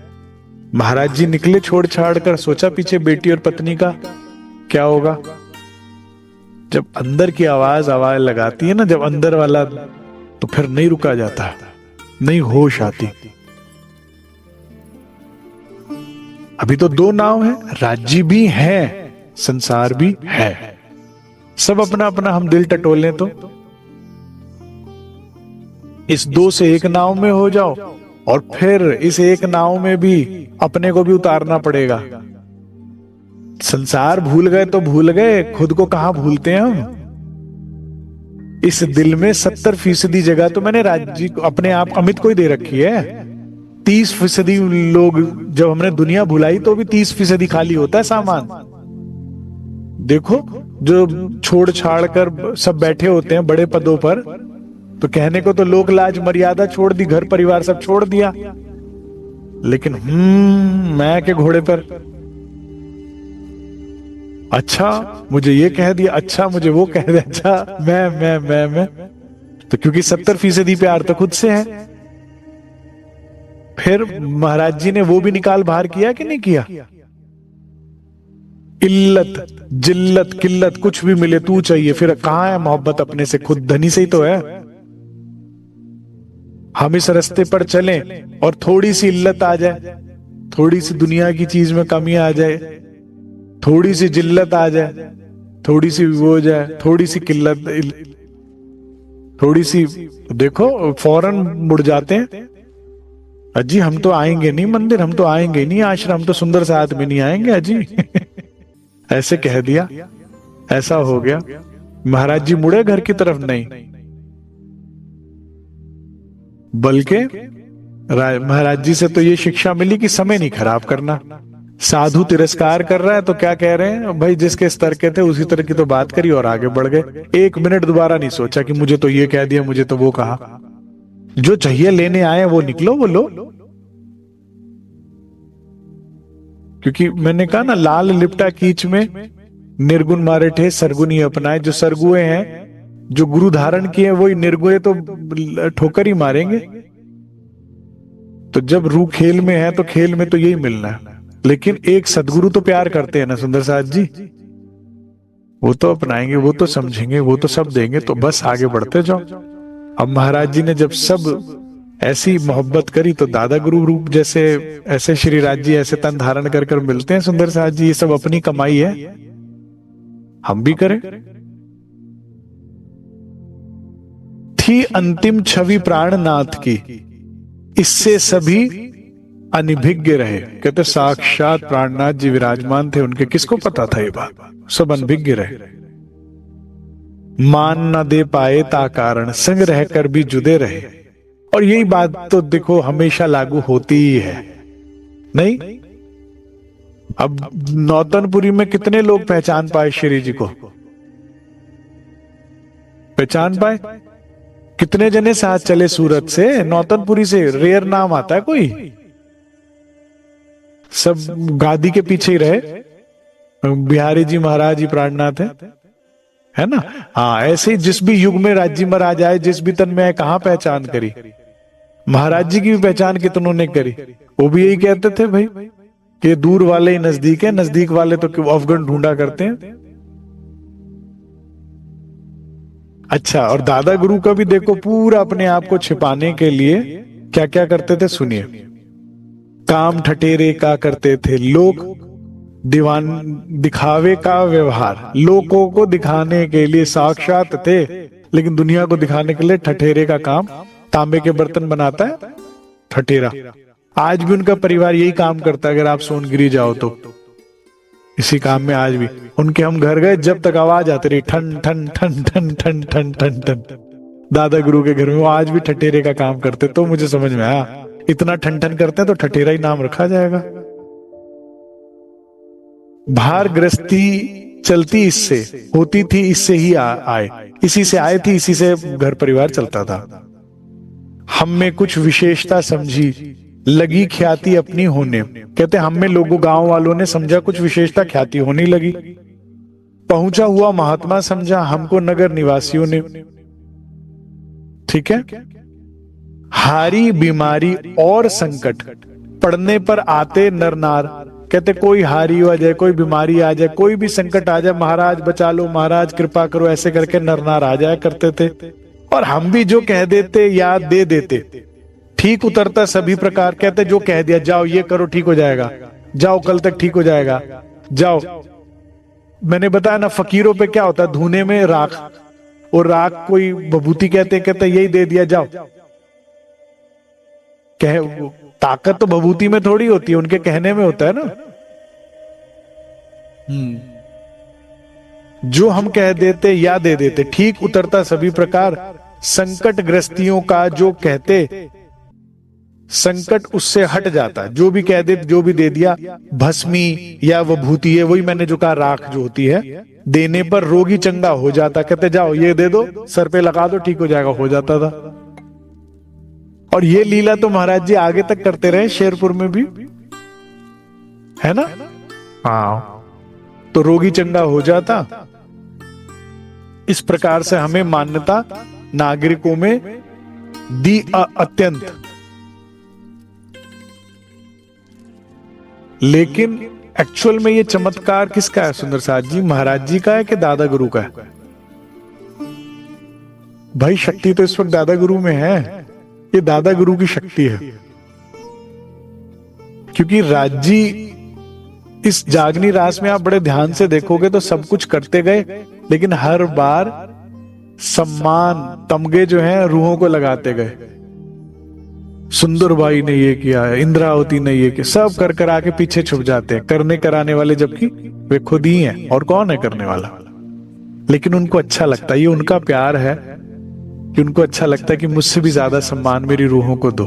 Speaker 1: महाराज जी निकले छोड़ छाड़ कर, सोचा पीछे बेटी और पत्नी का क्या होगा। जब अंदर की आवाज लगाती है ना, जब अंदर वाला, तो फिर नहीं रुका जाता, नहीं होश आती। अभी तो 2 नाव है, राज्य भी है, संसार भी है, सब अपना अपना हम दिल टटोलें तो इस 2 से 1 नाव में हो जाओ, और फिर इस 1 नाव में भी अपने को भी उतारना पड़ेगा। संसार भूल गए तो भूल गए, खुद को कहां भूलते हैं हम। इस दिल में 70% जगह तो मैंने राज्य को, अपने आप अमित को ही दे रखी है। 30% लोग, जब हमने दुनिया भुलाई तो भी 30% खाली होता है सामान। देखो जो छोड़ छाड़ कर सब बैठे होते हैं बड़े पदों पर, तो कहने को तो लोक लाज मर्यादा छोड़ दी, घर परिवार सब छोड़ दिया, लेकिन मैं के घोड़े पर। अच्छा मुझे ये कह दिया, अच्छा मुझे वो कह दिया, अच्छा मैं तो क्योंकि 70% प्यार तो खुद से है। फिर महाराज जी ने वो भी निकाल बाहर किया कि नहीं किया? इल्लत जिल्लत किल्लत कुछ भी मिले तू चाहिए, फिर कहां है मोहब्बत अपने से? खुद धनी से ही तो है। हम इस रास्ते पर चलें और थोड़ी सी इल्लत आ जाए, थोड़ी सी दुनिया की चीज में कमी आ जाए, थोड़ी सी जिल्लत आ जाए, थोड़ी सी वो हो जाए, थोड़ी सी किल्लत, थोड़ी सी, देखो फौरन मुड़ जाते हैं। अजी हम तो आएंगे नहीं मंदिर, हम तो आएंगे नहीं आश्रम, हम तो सुंदर साथ में नहीं आएंगे अजी। ऐसे कह दिया, ऐसा हो गया। महाराज जी मुड़े घर की तरफ? नहीं, बल्कि महाराज जी से तो ये शिक्षा मिली कि समय नहीं खराब करना। साधु तिरस्कार कर रहा है तो क्या कह रहे हैं भाई, जिसके स्तर के थे उसी तरह की तो बात करी और आगे बढ़ गए। 1 मिनट दोबारा नहीं सोचा कि मुझे तो ये कह दिया, मुझे तो वो कहा। जो चाहिए लेने आए वो निकलो, वो लो। क्योंकि मैंने कहा ना, लाल लिपटा कीच में निर्गुण मारे थे सरगुण ही अपनाए। जो सरगुए हैं, जो गुरु धारण किए, वही निर्गुए तो ठोकर ही मारेंगे। तो जब रूह खेल में है तो खेल में तो यही मिलना है। लेकिन एक सदगुरु तो प्यार करते हैं ना सुंदर साथ जी, वो तो अपनाएंगे, वो तो समझेंगे, वो तो सब देंगे। तो बस आगे बढ़ते जाओ। अब महाराज जी ने जब सब ऐसी मोहब्बत करी तो दादा गुरु रूप जैसे ऐसे श्री राज जी ऐसे तन धारण कर कर मिलते हैं सुंदर साथ जी। ये सब अपनी कमाई है, हम भी करें। थी अंतिम छवि प्राणनाथ की, इससे सभी अनिभिज्ञ रहे। कहते साक्षात प्राणनाथ जी विराजमान थे, उनके किसको पता था ये बात? सब अनभिज्ञ रहे। मान न दे पाए ता कारण, संग रहकर भी जुदे रहे। और यही बात तो देखो हमेशा लागू होती ही है, नहीं? अब नौतनपुरी में कितने लोग पहचान पाए श्री जी को? पहचान पाए? कितने जने साथ चले सूरत से, नौतनपुरी से? रेयर नाम आता है कोई? सब गादी के पीछे ही रहे। बिहारी जी महाराज जी प्राणनाथ है ना? हाँ, ऐसे ही जिस भी युग में राज्य महाराज आए, जिस भी तन में आए, कहां पहचान करी? महाराज जी की भी पहचान कितनों ने करी। वो भी यही कहते थे भाई कि दूर वाले ही नजदीक है, नजदीक वाले तो अफगन ढूंढा करते हैं। अच्छा, और दादा गुरु का भी देखो पूरा अपने आप को छिपाने के लिए क्या क्या करते थे, सुनिए। काम ठठेरे का करते थे लोग, दीवान दिखावे का व्यवहार, लोगों को दिखाने के लिए साक्षात थे, लेकिन दुनिया को दिखाने के लिए ठठेरे का काम। तांबे के बर्तन बनाता है ठठेरा। आज भी उनका परिवार यही काम करता है। अगर आप सोनगिरी जाओ तो इसी काम में आज भी उनके हम घर गए, जब तक आवाज आती रही ठन ठन ठन ठन ठन ठन ठन ठन, दादा गुरु के घर में वो आज भी ठठेरे का काम करते। तो मुझे समझ में आया, इतना ठन ठन करते हैं तो ठठेरा ही नाम रखा जाएगा। भार गृहस्थी चलती इससे, होती थी इससे ही आए, इसी से आए थी, इसी से घर परिवार चलता था। हम में कुछ विशेषता समझी, लगी ख्याति अपनी होने। कहते हम में लोगों गांव वालों ने समझा कुछ विशेषता, ख्याति होने लगी। पहुंचा हुआ महात्मा समझा हमको नगर निवासियों ने। ठीक है। हारी बीमारी और संकट पड़ने पर आते नर नार। कहते कोई हारी हो जाए, कोई बीमारी आ जाए, कोई भी संकट आ जाए, महाराज बचा लो, महाराज कृपा करो, ऐसे करके नर नार आ जाया करते थे। और हम भी जो कह देते याद दे देते, ठीक उतरता सभी प्रकार। कहते जो कह दिया, जाओ ये करो ठीक हो जाएगा, जाओ कल तक ठीक हो जाएगा, जाओ। मैंने बताया ना फकीरों पे क्या होता है, धुने में राख, और राख कोई बभूति कहते यही दे दिया जाओ। कह ताकत तो बभूति में थोड़ी होती है, उनके कहने में होता है ना। जो हम कह देते या दे देते, ठीक उतरता सभी प्रकार। संकट ग्रस्तियों का जो कहते, संकट उससे हट जाता। जो भी कह दे, जो भी दे दिया, भस्मी या विभूति है, वही मैंने जो कहा राख जो होती है, देने पर रोगी चंगा हो जाता। कहते जाओ ये दे दो, सर पे लगा दो, ठीक हो जाएगा, हो जाता था। और ये लीला तो महाराज जी आगे तक करते रहे, शेरपुर में भी है ना। हाँ, तो रोगी चंगा हो जाता। इस प्रकार से हमें मान्यता नागरिकों में दी अत्यंत। लेकिन एक्चुअल में ये चमत्कार किसका है सुंदर साथ जी? महाराज जी का है कि दादा गुरु का है? भाई शक्ति तो इस वक्त दादा गुरु में है, ये दादा गुरु की शक्ति है। क्योंकि राज जी इस जागनी रास में आप बड़े ध्यान से देखोगे तो सब कुछ करते गए, लेकिन हर बार सम्मान तमगे जो हैं रूहों को लगाते गए। सुंदर भाई ने ये किया है, इंद्रावती ने ये किया, सब कर कर आके पीछे छुप जाते हैं करने कराने वाले, जबकि वे खुद ही हैं। और कौन है करने वाला? लेकिन उनको अच्छा लगता है, ये उनका प्यार है कि उनको अच्छा लगता है कि मुझसे भी ज्यादा सम्मान मेरी रूहों को दो।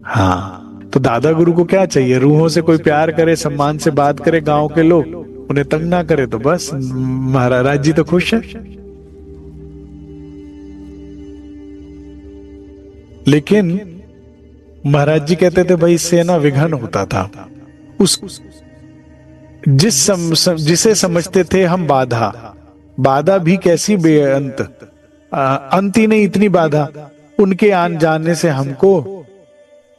Speaker 1: हाँ, तो दादा गुरु को क्या चाहिए? रूहों से कोई प्यार करे, सम्मान से बात करे, गांव के लोग उन्हें तंग ना करे, तो बस महाराज जी तो खुश है। लेकिन महाराज जी कहते थे भाई इससे ना विघन होता था। उस जिसे समझते थे हम बाधा, बाधा भी कैसी बेअंत, अंत ही नहीं इतनी बाधा। उनके आन जाने से हमको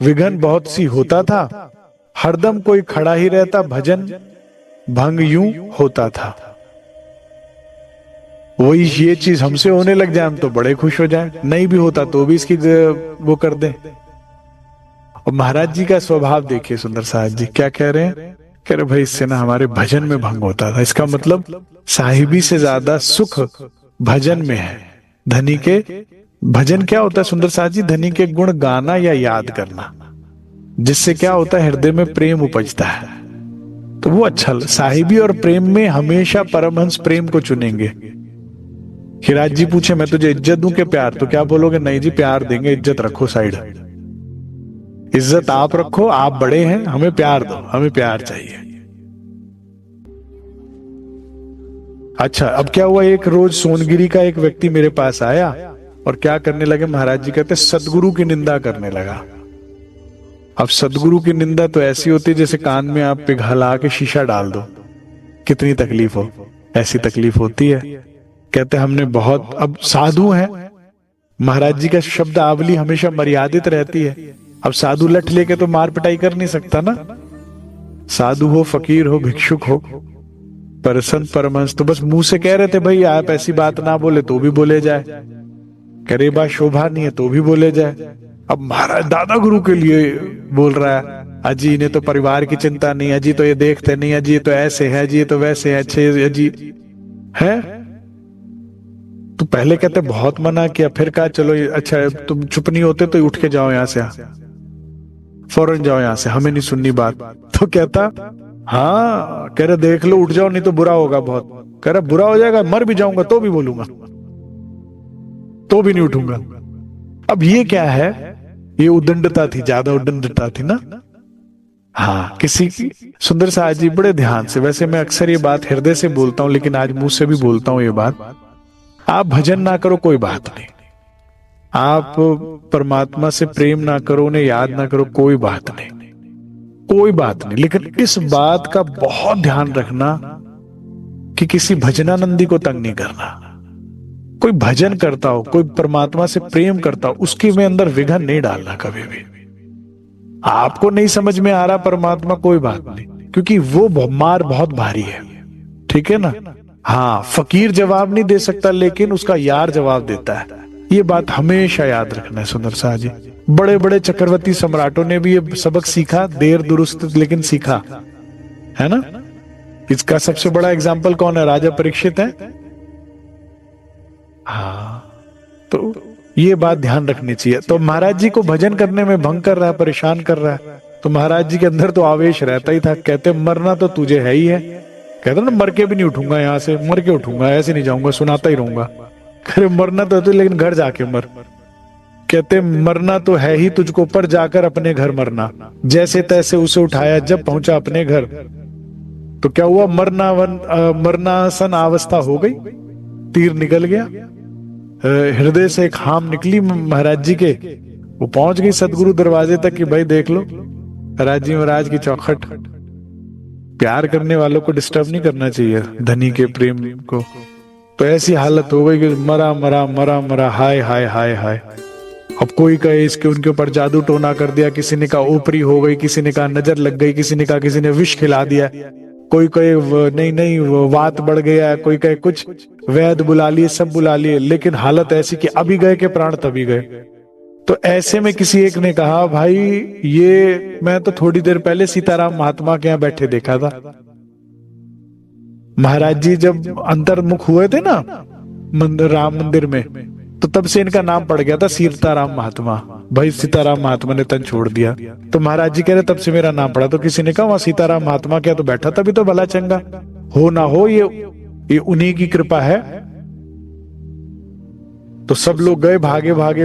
Speaker 1: विघन बहुत सी होता था। हरदम कोई खड़ा ही रहता, भजन भंग यूं होता था। वही ये चीज हमसे होने लग जाए हम तो बड़े खुश हो जाएं, नहीं भी होता तो भी इसकी वो कर दें। और महाराज जी का स्वभाव देखिए सुंदर साहब जी क्या कह रहे हैं? कह रहे भाई इससे ना हमारे भजन में भंग होता था। इसका मतलब साहिबी से ज्यादा सुख भजन में है। धनी के भजन क्या होता है सुंदर साहब जी? धनी के गुण गाना या याद करना, जिससे क्या होता है हृदय में प्रेम उपजता है। तो वो अच्छा, साहिबी और प्रेम में हमेशा परमहंस प्रेम को चुनेंगे। हिराज जी पूछे मैं तुझे इज्जत दूं के प्यार, तो क्या बोलोगे? नहीं जी प्यार देंगे, इज्जत रखो साइड। इज्जत आप रखो, आप बड़े हैं, हमें प्यार दो, हमें प्यार चाहिए। अच्छा, अब क्या हुआ? एक रोज सोनगिरी का एक व्यक्ति मेरे पास आया और क्या करने लगे? महाराज जी कहते सदगुरु की निंदा करने लगा। अब सदगुरु की निंदा तो ऐसी होती है जैसे कान में आप पिघला के शीशा डाल दो, कितनी तकलीफ हो, ऐसी तकलीफ होती है। कहते हमने बहुत, अब साधु हैं, महाराज जी का शब्द आवली हमेशा मर्यादित रहती है। अब साधु लठ लेके तो मार पिटाई कर नहीं सकता ना। साधु हो, फकीर हो, भिक्षुक हो, पर संत परमहंस तो बस मुंह से कह रहे थे भाई आप ऐसी बात ना बोले तो भी बोले जाए, करे बात शोभा नहीं है तो भी बोले जाए। अब महाराज दादा गुरु के लिए बोल रहा है, अजी इन्हें तो परिवार की चिंता नहीं, अजी तो ये देखते नहीं, अजी ये तो ऐसे है, अजी ये तो वैसे है, अच्छे अजी है। तो पहले कहते बहुत मना किया, फिर कहा चलो अच्छा तुम चुप नहीं होते तो उठ के जाओ यहां से, फौरन जाओ यहां से, हमें नहीं सुननी बात। तो कहता हाँ, कह रहे देख लो उठ जाओ नहीं तो बुरा होगा बहुत। कह रहा बुरा हो जाएगा, मर भी जाऊंगा तो भी बोलूंगा, तो भी नहीं उठूंगा। अब ये क्या है? ये उदंडता थी, ज्यादा उदंडता थी ना। हाँ, किसी की सुंदर साहब जी बड़े ध्यान से, वैसे मैं अक्सर ये बात हृदय से बोलता हूं लेकिन आज मुंह से भी बोलता हूं ये बात। आप भजन ना करो कोई बात नहीं, आप परमात्मा से प्रेम ना करो, उन्हें याद ना करो, कोई बात नहीं, कोई बात नहीं। लेकिन इस बात का बहुत ध्यान रखना कि किसी भजनानंदी को तंग नहीं करना। कोई भजन करता हो, कोई परमात्मा से प्रेम करता हो, उसके में अंदर विघन नहीं डालना कभी भी। आपको नहीं समझ में आ रहा परमात्मा, कोई बात नहीं, क्योंकि वो मार बहुत भारी है, ठीक है ना। हाँ, फकीर जवाब नहीं दे सकता लेकिन उसका यार जवाब देता है। ये बात हमेशा याद रखना है सुंदर साहब जी। बड़े बड़े चक्रवर्ती सम्राटों ने भी ये सबक सीखा, देर दुरुस्त लेकिन सीखा, है ना। इसका सबसे बड़ा एग्जाम्पल कौन है? राजा परीक्षित है। हाँ, तो ये बात ध्यान रखनी चाहिए। तो महाराज जी को भजन करने में भंग कर रहा है, परेशान कर रहा है, तो महाराज जी के अंदर तो आवेश रहता ही था। कहते मरना तो तुझे है ही है, कहते ना मर के भी नहीं उठूंगा, यहां से मर के उठूंगा, ऐसे नहीं जाऊंगा, सुनाता ही रहूंगा। अरे मरना तो लेकिन घर जाके मर। कहते मरना तो है ही तुझको, पर जाकर अपने घर मरना। जैसे तैसे उसे उठाया, जब पहुंचा अपने घर तो क्या हुआ? मरनासन अवस्था हो गई, तीर निकल गया, हृदय से एक हाम निकली महाराज जी के। वो पहुंच गई सदगुरु दरवाजे तक कि भाई देख लो राजी महाराज की चौखट। प्यार करने वालों को डिस्टर्ब नहीं करना चाहिए, धनी के प्रेम को। तो ऐसी हालत हो गई कि मरा मरा मरा मरा, हाय हाय हाय हाय। अब कोई कहे इसके उनके ऊपर जादू टोना कर दिया, किसी ने कहा ऊपरी हो गई, किसी ने कहा नजर लग गई, किसी ने कहा किसी ने विष खिला दिया, कोई कहे नहीं नहीं वो वात बढ़ गया, कोई कहे कुछ, वैद्य बुला लिए, सब बुला लिए, लेकिन हालत ऐसी कि अभी गए के प्राण तभी गए। तो ऐसे में किसी एक ने कहा, भाई ये मैं तो थोड़ी देर पहले सीताराम महात्मा के यहाँ बैठे देखा था। महाराज जी जब अंतर्मुख हुए थे ना राम मंदिर में, तो तब से इनका नाम पड़ गया था सीताराम महात्मा। भाई सीताराम महात्मा ने तन छोड़ दिया, तो महाराज जी कह रहे तब से मेरा नाम पड़ा। तो किसी ने कहा वहां सीताराम महात्मा क्या तो बैठा, तभी तो भला चंगा हो ना हो, ये उन्हीं की कृपा है। तो सब लोग गए भागे भागे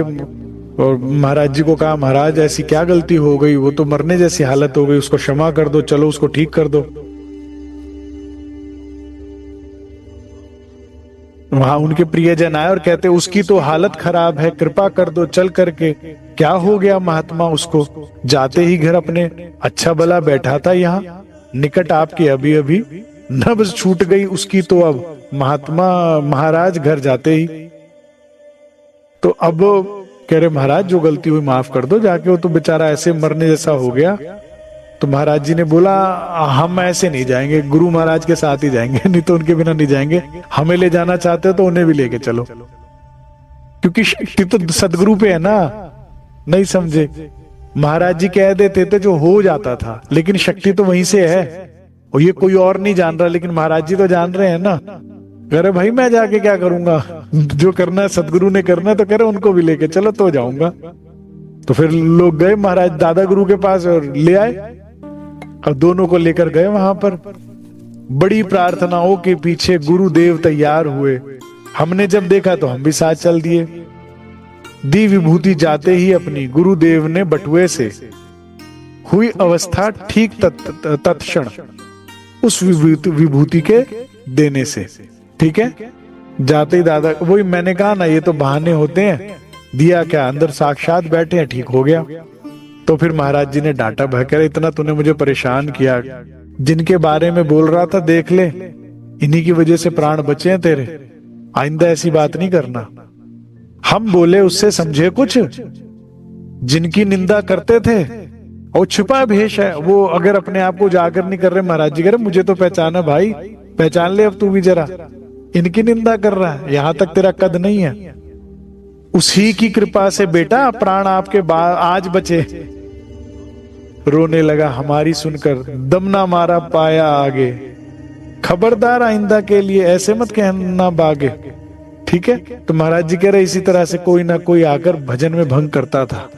Speaker 1: और महाराज जी को कहा, महाराज ऐसी क्या गलती हो गई, वो तो मरने जैसी हालत हो गई, उसको क्षमा कर दो, चलो उसको ठीक कर दो। वहां उनके प्रियजन आए और कहते उसकी तो हालत खराब है, कृपा कर दो चल करके। क्या हो गया महात्मा उसको? जाते ही घर अपने, अच्छा भला बैठा था यहाँ निकट आपके, अभी अभी नब्ज छूट गई उसकी। तो अब महात्मा महाराज घर जाते ही तो अब कह रहे महाराज जो गलती हुई माफ कर दो जाके, वो तो बेचारा ऐसे मरने जैसा हो गया। तो महाराज जी ने बोला हम ऐसे नहीं जाएंगे, गुरु महाराज के साथ ही जाएंगे, नहीं तो उनके बिना नहीं जाएंगे। हमें ले जाना चाहते हो तो उन्हें भी लेके चलो, क्योंकि शक्ति तो सदगुरु पे है ना। नहीं समझे? महाराज जी कह देते थे जो हो जाता था, लेकिन शक्ति तो वहीं से है और ये कोई और नहीं जान रहा, लेकिन महाराज जी तो जान रहे हैं ना। कह रहे भाई मैं जाके क्या करूंगा, जो करना है सदगुरु ने करना है, तो कह रहे उनको भी लेके चलो तो जाऊंगा। तो फिर लोग गए महाराज दादा गुरु के पास और ले आए। अब दोनों को लेकर गए वहां पर, बड़ी प्रार्थनाओं के पीछे गुरुदेव तैयार हुए। हमने जब देखा तो हम भी साथ चल दिए। दी विभूति जाते ही अपनी गुरुदेव ने बटुए से हुई अवस्था ठीक तत्क्षण उस विभूति के देने से, ठीक है। जाते ही दादा, वही मैंने कहा ना ये तो बहाने होते हैं, दिया क्या अंदर साक्षात बैठे हैं, ठीक हो गया। तो फिर महाराज जी ने डांटा, भकर इतना तूने मुझे परेशान किया, जिनके बारे में बोल रहा था देख ले, इन्हीं की वजह से प्राण बचे हैं तेरे, आइंदा ऐसी बात नहीं करना। हम बोले उससे समझे कुछ, जिनकी निंदा करते थे और छुपा भेष है वो, अगर अपने आप को जागर नहीं कर रहे, महाराज जी कह रहे मुझे तो पहचाना भाई, पहचान ले अब तू भी जरा, इनकी निंदा कर रहा है, यहां तक तेरा कद नहीं है। उसी की कृपा से बेटा प्राण आपके आज बचे। रोने लगा हमारी सुनकर, दम ना मारा पाया आगे, खबरदार आइंदा के लिए ऐसे मत कहना बागे, ठीक है। तो महाराज जी कह रहे इसी तरह से कोई ना कोई आकर भजन में भंग करता था।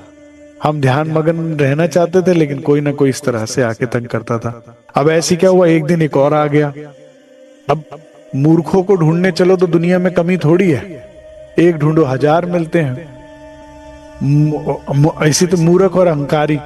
Speaker 1: हम ध्यान मगन रहना चाहते थे, लेकिन कोई ना कोई इस तरह से आके तंग करता था। अब ऐसी क्या हुआ, एक दिन एक और आ गया। अब मूर्खों को ढूंढने चलो तो दुनिया में कमी थोड़ी है, एक ढूंढो हजार मिलते हैं। ऐसी तो मूर्ख और अहंकारी।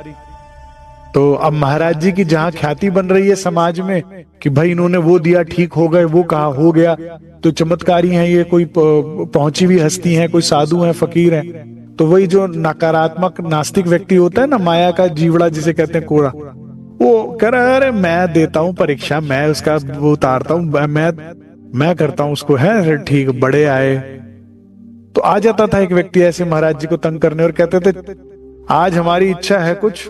Speaker 1: तो अब महाराज जी की जहां ख्याति बन रही है समाज में कि भाई इन्होंने वो दिया ठीक हो गए, वो कहा हो गया, तो चमत्कारी हैं ये, कोई पहुंची हुई हस्ती हैं, कोई साधु हैं, फकीर हैं। तो वही जो नकारात्मक नास्तिक व्यक्ति होता है ना, माया का जीवड़ा जिसे कहते हैं, कोड़ा, वो कह रहा है अरे मैं देता हूं परीक्षा, मैं उसका वो उतारता हूं, मैं करता हूं उसको, है ठीक, बड़े आए। तो आ जाता था एक व्यक्ति ऐसे महाराज जी को तंग करने और कहते थे आज हमारी इच्छा है कुछ,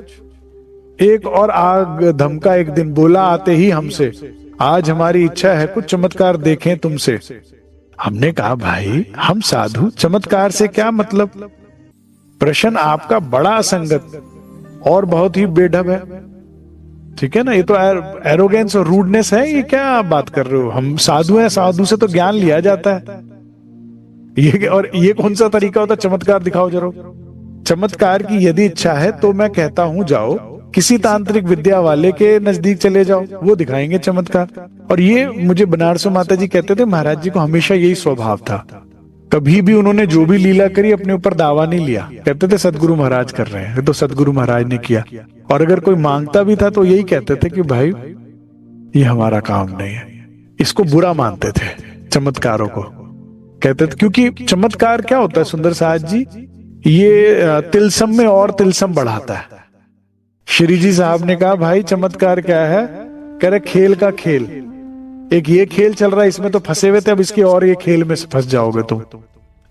Speaker 1: एक और आग धमका एक दिन, बोला आते ही हमसे, आज हमारी इच्छा है कुछ चमत्कार देखें तुमसे। हमने कहा भाई हम साधु, चमत्कार से क्या मतलब? प्रश्न आपका बड़ा असंगत और बहुत ही बेढब है, ठीक है ना। ये तो एरोगेंस और रूडनेस है, ये क्या बात कर रहे हो? हम साधु हैं, साधु से तो ज्ञान लिया जाता है। और ये कौन सा तरीका होता है, चमत्कार दिखाओ जरा। चमत्कार की यदि इच्छा है तो मैं कहता हूं जाओ किसी तांत्रिक विद्या वाले के नजदीक चले जाओ, वो दिखाएंगे चमत्कार। और ये मुझे बनारसों माता जी कहते थे महाराज जी को हमेशा यही स्वभाव था, कभी भी उन्होंने जो भी लीला करी अपने ऊपर दावा नहीं लिया, कहते थे सदगुरु महाराज कर रहे हैं तो सदगुरु महाराज ने किया। और अगर कोई मांगता भी था तो यही कहते थे कि भाई ये हमारा काम नहीं है। इसको बुरा मानते थे चमत्कारों को, कहते थे, क्योंकि चमत्कार क्या होता है सुंदर साहब जी, ये तिलसम में और तिलसम बढ़ाता है। श्री जी साहब ने कहा भाई चमत्कार क्या है, कह रहे खेल का खेल, एक ये खेल चल रहा है, इसमें तो फंसे हुए थे, अब इसके और ये खेल में फंस जाओगे तुम।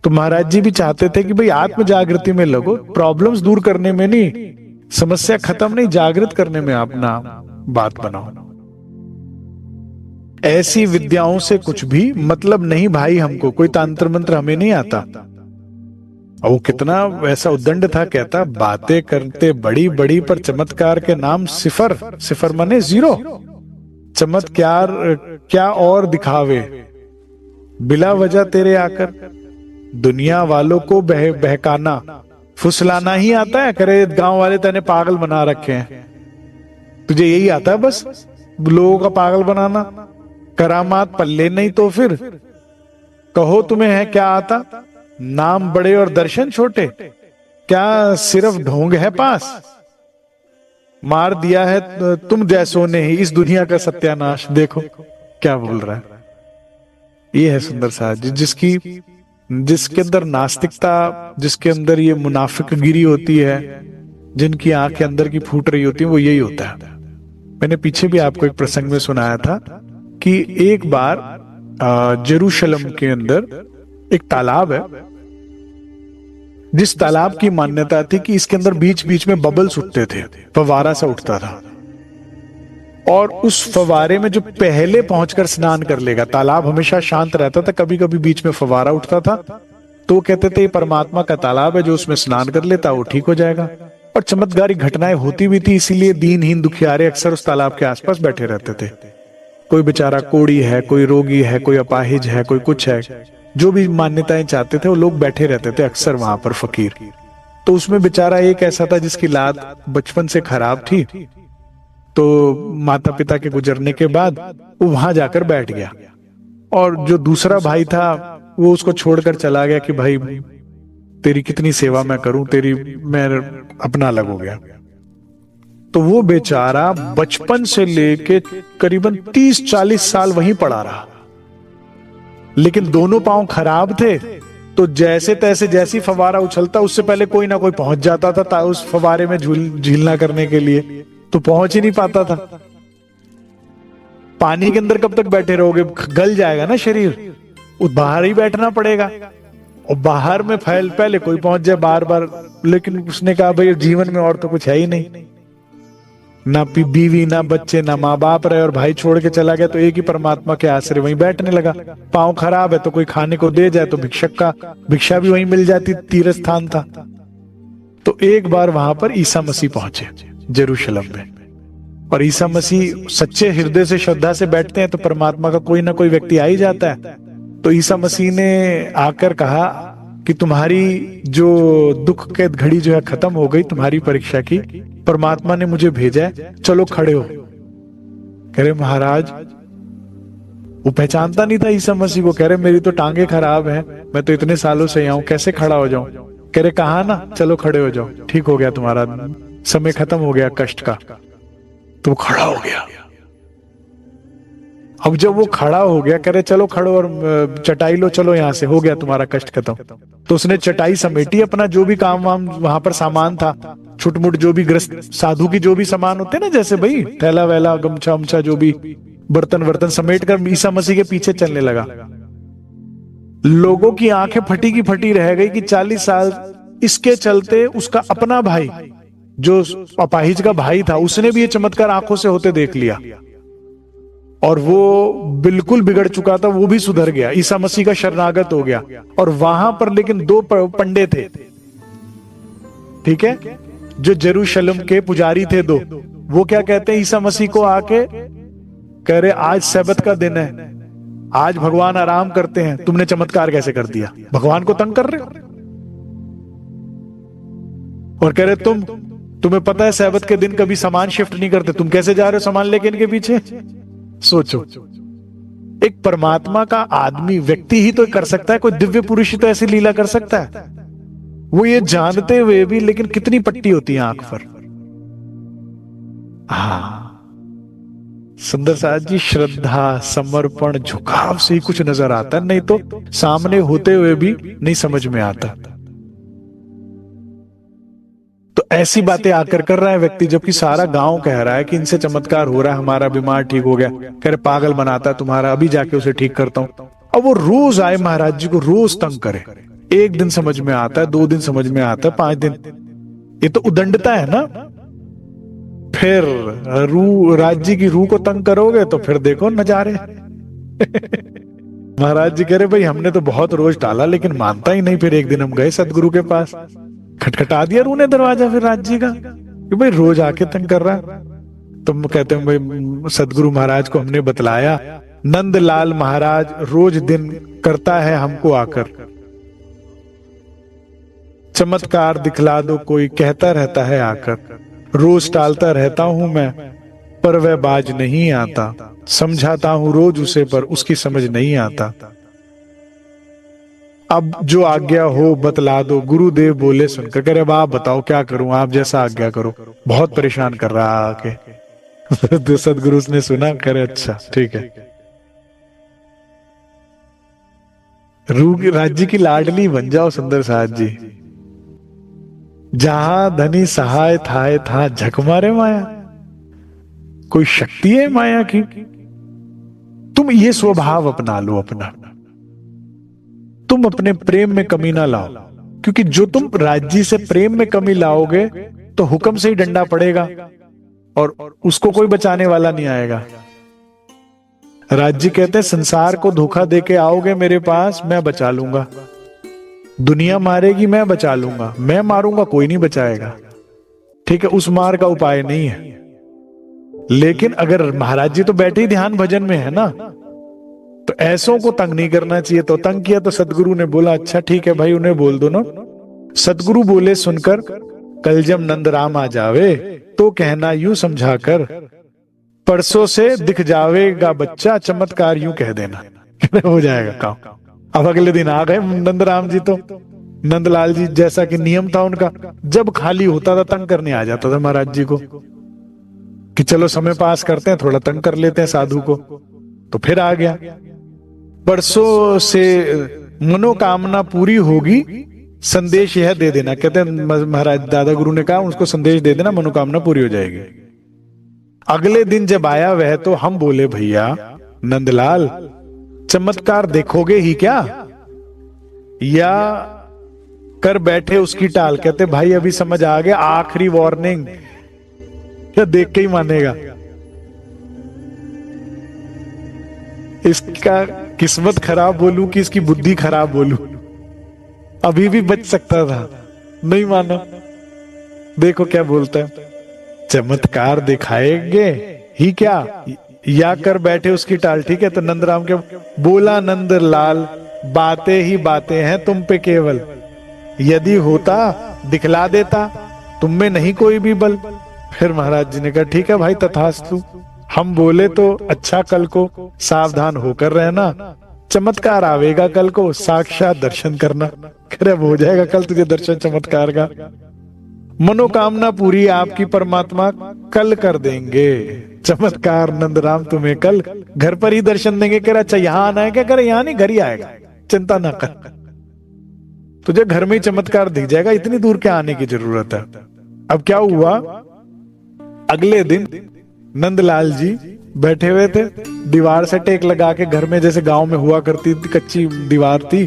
Speaker 1: तो महाराज जी भी चाहते थे कि भाई आत्म जागृति में लगो, प्रॉब्लम्स दूर करने में नहीं, समस्या खत्म नहीं, जागृत करने में अपना बात बनाओ। ऐसी विद्याओं से कुछ भी मतलब नहीं भाई, हमको कोई तंत्र मंत्र हमें नहीं आता। और वो कितना वैसा उद्दंड था, कहता बातें करते बड़ी बड़ी पर चमत्कार के नाम सिफर, सिफर माने जीरो। चमत्कार क्या और दिखावे, बिला वजह तेरे आकर दुनिया वालों को बहकाना फुसलाना ही आता है। करे गांव वाले तेने पागल बना रखे हैं, तुझे यही आता है बस लोगों का पागल बनाना, करामात पल्ले नहीं तो फिर कहो तुम्हें है क्या आता। नाम बड़े और दर्शन छोटे, क्या सिर्फ ढोंग है पास। मार दिया है तुम जैसों ने ही इस दुनिया का सत्यानाश। देखो क्या बोल रहा है। ये है सुंदर साहब जी, जिसके अंदर नास्तिकता, जिसके अंदर ये मुनाफिकगिरी होती है, जिनकी आंखें अंदर की फूट रही होती है, वो यही होता है। मैंने पीछे भी आपको एक प्रसंग में सुनाया था कि एक बार जेरूशलम के अंदर एक तालाब है, जिस तालाब की मान्यता थी कि इसके अंदर बीच बीच में बबल्स उठते थे, फवारा सा उठता था, और उस फवारे में जो पहले पहुंचकर स्नान कर लेगा, तालाब हमेशा शांत रहता था, कभी कभी बीच में फवारा उठता था, तो वो कहते थे ये परमात्मा का तालाब है, जो उसमें स्नान कर लेता वो ठीक हो जाएगा। और चमत्कारिक घटनाएं होती भी थी, इसीलिए दीनहीन दुखियारे अक्सर उस तालाब के आसपास बैठे रहते थे। कोई बेचारा कोढ़ी है, कोई रोगी है, कोई अपाहिज है, कोई कुछ है, जो भी मान्यताएं चाहते थे वो लोग बैठे रहते थे अक्सर वहां पर फकीर। तो उसमें बेचारा एक ऐसा था जिसकी लात बचपन से खराब थी, तो माता पिता के गुजरने के बाद वो वहां जाकर बैठ गया, और जो दूसरा भाई था वो उसको छोड़कर चला गया कि भाई तेरी कितनी सेवा मैं करूं, तेरी मैं अपना अलग हो गया। तो वो बेचारा बचपन से लेके करीबन 30-40 साल वहीं पड़ा रहा, लेकिन दोनों पांव खराब थे, तो जैसे तैसे जैसी फवारा उछलता उससे पहले कोई ना कोई पहुंच जाता था उस फवारे में झीलना करने के लिए, तो पहुंच ही नहीं पाता था। पानी के अंदर कब तक बैठे रहोगे, गल जाएगा ना शरीर, बाहर ही बैठना पड़ेगा। और बाहर में फैल पहले कोई पहुंच जाए बार बार, लेकिन उसने कहा भाई जीवन में और तो कुछ है ही नहीं, ना बीवी ना बच्चे ना माँ बाप रहे, और भाई छोड़ के चला गया, तो एक ही परमात्मा के आश्रय वहीं बैठने लगा। पाँव खराब है तो कोई खाने को दे जाए तो भिक्षा भी वहीं मिल जाती, तीर्थ स्थान था। तो एक बार वहां पर ईसा मसीह पहुंचे जेरूशलम में, और ईसा मसीह सच्चे हृदय से श्रद्धा से बैठते हैं तो परमात्मा का कोई ना कोई व्यक्ति आ ही जाता है। तो ईसा मसीह ने आकर कहा कि तुम्हारी जो दुख के घड़ी जो है खत्म हो गई, तुम्हारी परीक्षा की, परमात्मा ने मुझे भेजा है, चलो खड़े हो। कह रहे महाराज, वो पहचानता नहीं था ईसा मसीह को, कह रहे मेरी तो टांगे खराब हैं, मैं तो इतने सालों से यहाँ हूं, कैसे खड़ा हो जाऊं। कह रहे कहा ना चलो खड़े हो जाओ, ठीक हो गया, तुम्हारा समय खत्म हो गया कष्ट का। तो खड़ा हो गया। अब जब वो खड़ा हो गया, कह रहे चलो खड़ो और चटाई लो, चलो यहां से, हो गया तुम्हारा कष्ट खत्म। तो उसने चटाई समेटी, अपना जो भी काम वाम वहां पर सामान था, छुटमुट जो भी ग्रस्त साधु की जो भी सामान होते ना, जैसे भाई थैला वैला गमछा उमछा जो भी बर्तन वर्तन समेट कर ईसा मसीह के पीछे चलने लगा। लोगों की आंखें फटी की फटी रह गई कि 40 साल इसके चलते उसका अपना भाई जो अपाहिज का भाई था, उसने भी ये चमत्कार आंखों से होते देख लिया, और वो बिल्कुल बिगड़ चुका था, वो भी सुधर गया, ईसा मसीह का शरणागत हो गया। और वहां पर लेकिन 2 पंडे थे, ठीक है, जो जेरूशलम के पुजारी थे 2, वो क्या कहते हैं ईसा मसीह को आके, कह रहे आज सब्त का दिन है, आज भगवान आराम करते हैं, तुमने चमत्कार कैसे कर दिया, भगवान को तंग कर रहे हो। और कह रहे तुम्हें पता है सब्त के दिन कभी सामान शिफ्ट नहीं करते, तुम कैसे जा रहे हो सामान लेके इनके पीछे। सोचो, एक परमात्मा का आदमी व्यक्ति ही तो कर सकता है, कोई दिव्य पुरुष ही तो ऐसी लीला कर सकता है। वो ये जानते हुए भी, लेकिन कितनी पट्टी होती है आंख पर। हाँ, सुंदर साहब जी, श्रद्धा समर्पण झुकाव से ही कुछ नजर आता है, नहीं तो सामने होते हुए भी नहीं समझ में आता। तो ऐसी बातें आकर कर रहा है व्यक्ति, जबकि सारा गांव कह रहा है कि इनसे चमत्कार हो रहा है, हमारा बीमार ठीक हो गया। कह रहे पागल बनाता है तुम्हारा, अभी जाके उसे ठीक करता हूं। अब वो रोज आए महाराज जी को रोज तंग करे। एक दिन समझ में आता है, 2 दिन समझ में आता है, 5 दिन, ये तो उदंडता है ना। फिर राज्य की रूह को तंग करोगे तो फिर देखो नजारे। महाराज जी कह रहे भाई हमने तो बहुत रोज टाला लेकिन मानता ही नहीं। फिर एक दिन हम गए सदगुरु के पास, खटखटा दिया रूह ने दरवाजा फिर राज्य का कि भाई रोज आके तंग कर रहा है। तुम कहते हो भाई सदगुरु महाराज को हमने बतलाया, नंदलाल महाराज रोज दिन करता है हमको आकर, चमत्कार दिखला दो कोई, कहता रहता है आकर, रोज टालता रहता हूं मैं पर वह बाज नहीं आता, समझाता हूं रोज उसे पर उसकी समझ नहीं आता। अब जो आज्ञा हो बतला दो, गुरुदेव बोले सुनकर। करे अब आप बताओ क्या करूं, आप जैसा आज्ञा करो, बहुत परेशान कर रहा आके। तो सदगुरु ने सुना, करे अच्छा ठीक है। राज्य की लाडली बन जाओ सुंदर साथ जी, जहां धनी सहाय थाए था झक मारे माया। कोई शक्ति है माया की, तुम ये स्वभाव अपना लो अपना। तुम अपने प्रेम में कमी ना लाओ, क्योंकि जो तुम राज्य से प्रेम में कमी लाओगे तो हुक्म से ही डंडा पड़ेगा और उसको कोई बचाने वाला नहीं आएगा। राज्य कहते हैं संसार को धोखा देके आओगे मेरे पास, मैं बचा लूंगा। दुनिया मारेगी, मैं बचा लूंगा। मैं मारूंगा, कोई नहीं बचाएगा। ठीक है, उस मार का उपाय नहीं है। लेकिन अगर महाराज जी तो बैठे ही ध्यान भजन में है ना, तो ऐसों को तंग नहीं करना चाहिए। तो तंग किया तो सदगुरु ने बोला अच्छा ठीक है भाई, उन्हें बोल दो ना। सदगुरु बोले सुनकर, कल जब नंदराम आ जावे तो कहना यूं समझाकर, परसों से दिख जावेगा बच्चा, चमत्कार यूं कह देना। हो जाएगा काम। अब अगले दिन आ गए नंदराम जी, तो नंदलाल जी जैसा कि नियम था उनका, जब खाली होता था तंग करने आ जाता था महाराज जी को कि चलो समय पास करते हैं, थोड़ा तंग कर लेते हैं साधु को। तो फिर आ गया, परसों से मनोकामना पूरी होगी, संदेश यह दे देना। कहते हैं महाराज दादा गुरु ने कहा उसको संदेश दे देना, मनोकामना पूरी हो जाएगी। अगले दिन जब आया वह, तो हम बोले भैया नंदलाल चमत्कार देखोगे ही क्या, या कर बैठे उसकी टाल। कहते भाई अभी समझ आ गया, आखिरी वार्निंग, या देख के ही मानेगा। इसका किस्मत खराब बोलूं कि इसकी बुद्धि खराब बोलूं, अभी भी बच सकता था, नहीं माना। देखो क्या बोलता है, चमत्कार दिखाएंगे ही क्या, या कर बैठे उसकी टाल। ठीक है, तो नंदराम के बोला नंदलाल, बातें ही बातें हैं तुम पे केवल, यदि होता दिखला देता, तुम में नहीं कोई भी बल। फिर महाराज जी ने कहा ठीक है भाई तथास्तु, हम बोले तो अच्छा, कल को सावधान होकर रहना, चमत्कार आवेगा कल को, साक्षात दर्शन करना। करे हो जाएगा कल तुझे दर्शन चमत्कार का, मनोकामना पूरी आपकी परमात्मा कल कर देंगे। चमत्कार नंदराम तुम्हें कल घर पर ही दर्शन देंगे। कह रहा अच्छा यहां आना है क्या? करे यहां नहीं, घर ही आएगा, चिंता ना कर, तुझे घर में ही चमत्कार दिख जाएगा, इतनी दूर क्या आने की जरूरत है। अब क्या हुआ, अगले दिन नंदलाल जी बैठे हुए थे, दीवार से टेक लगा के, घर में जैसे गांव में हुआ करती थी, कच्ची दीवार थी,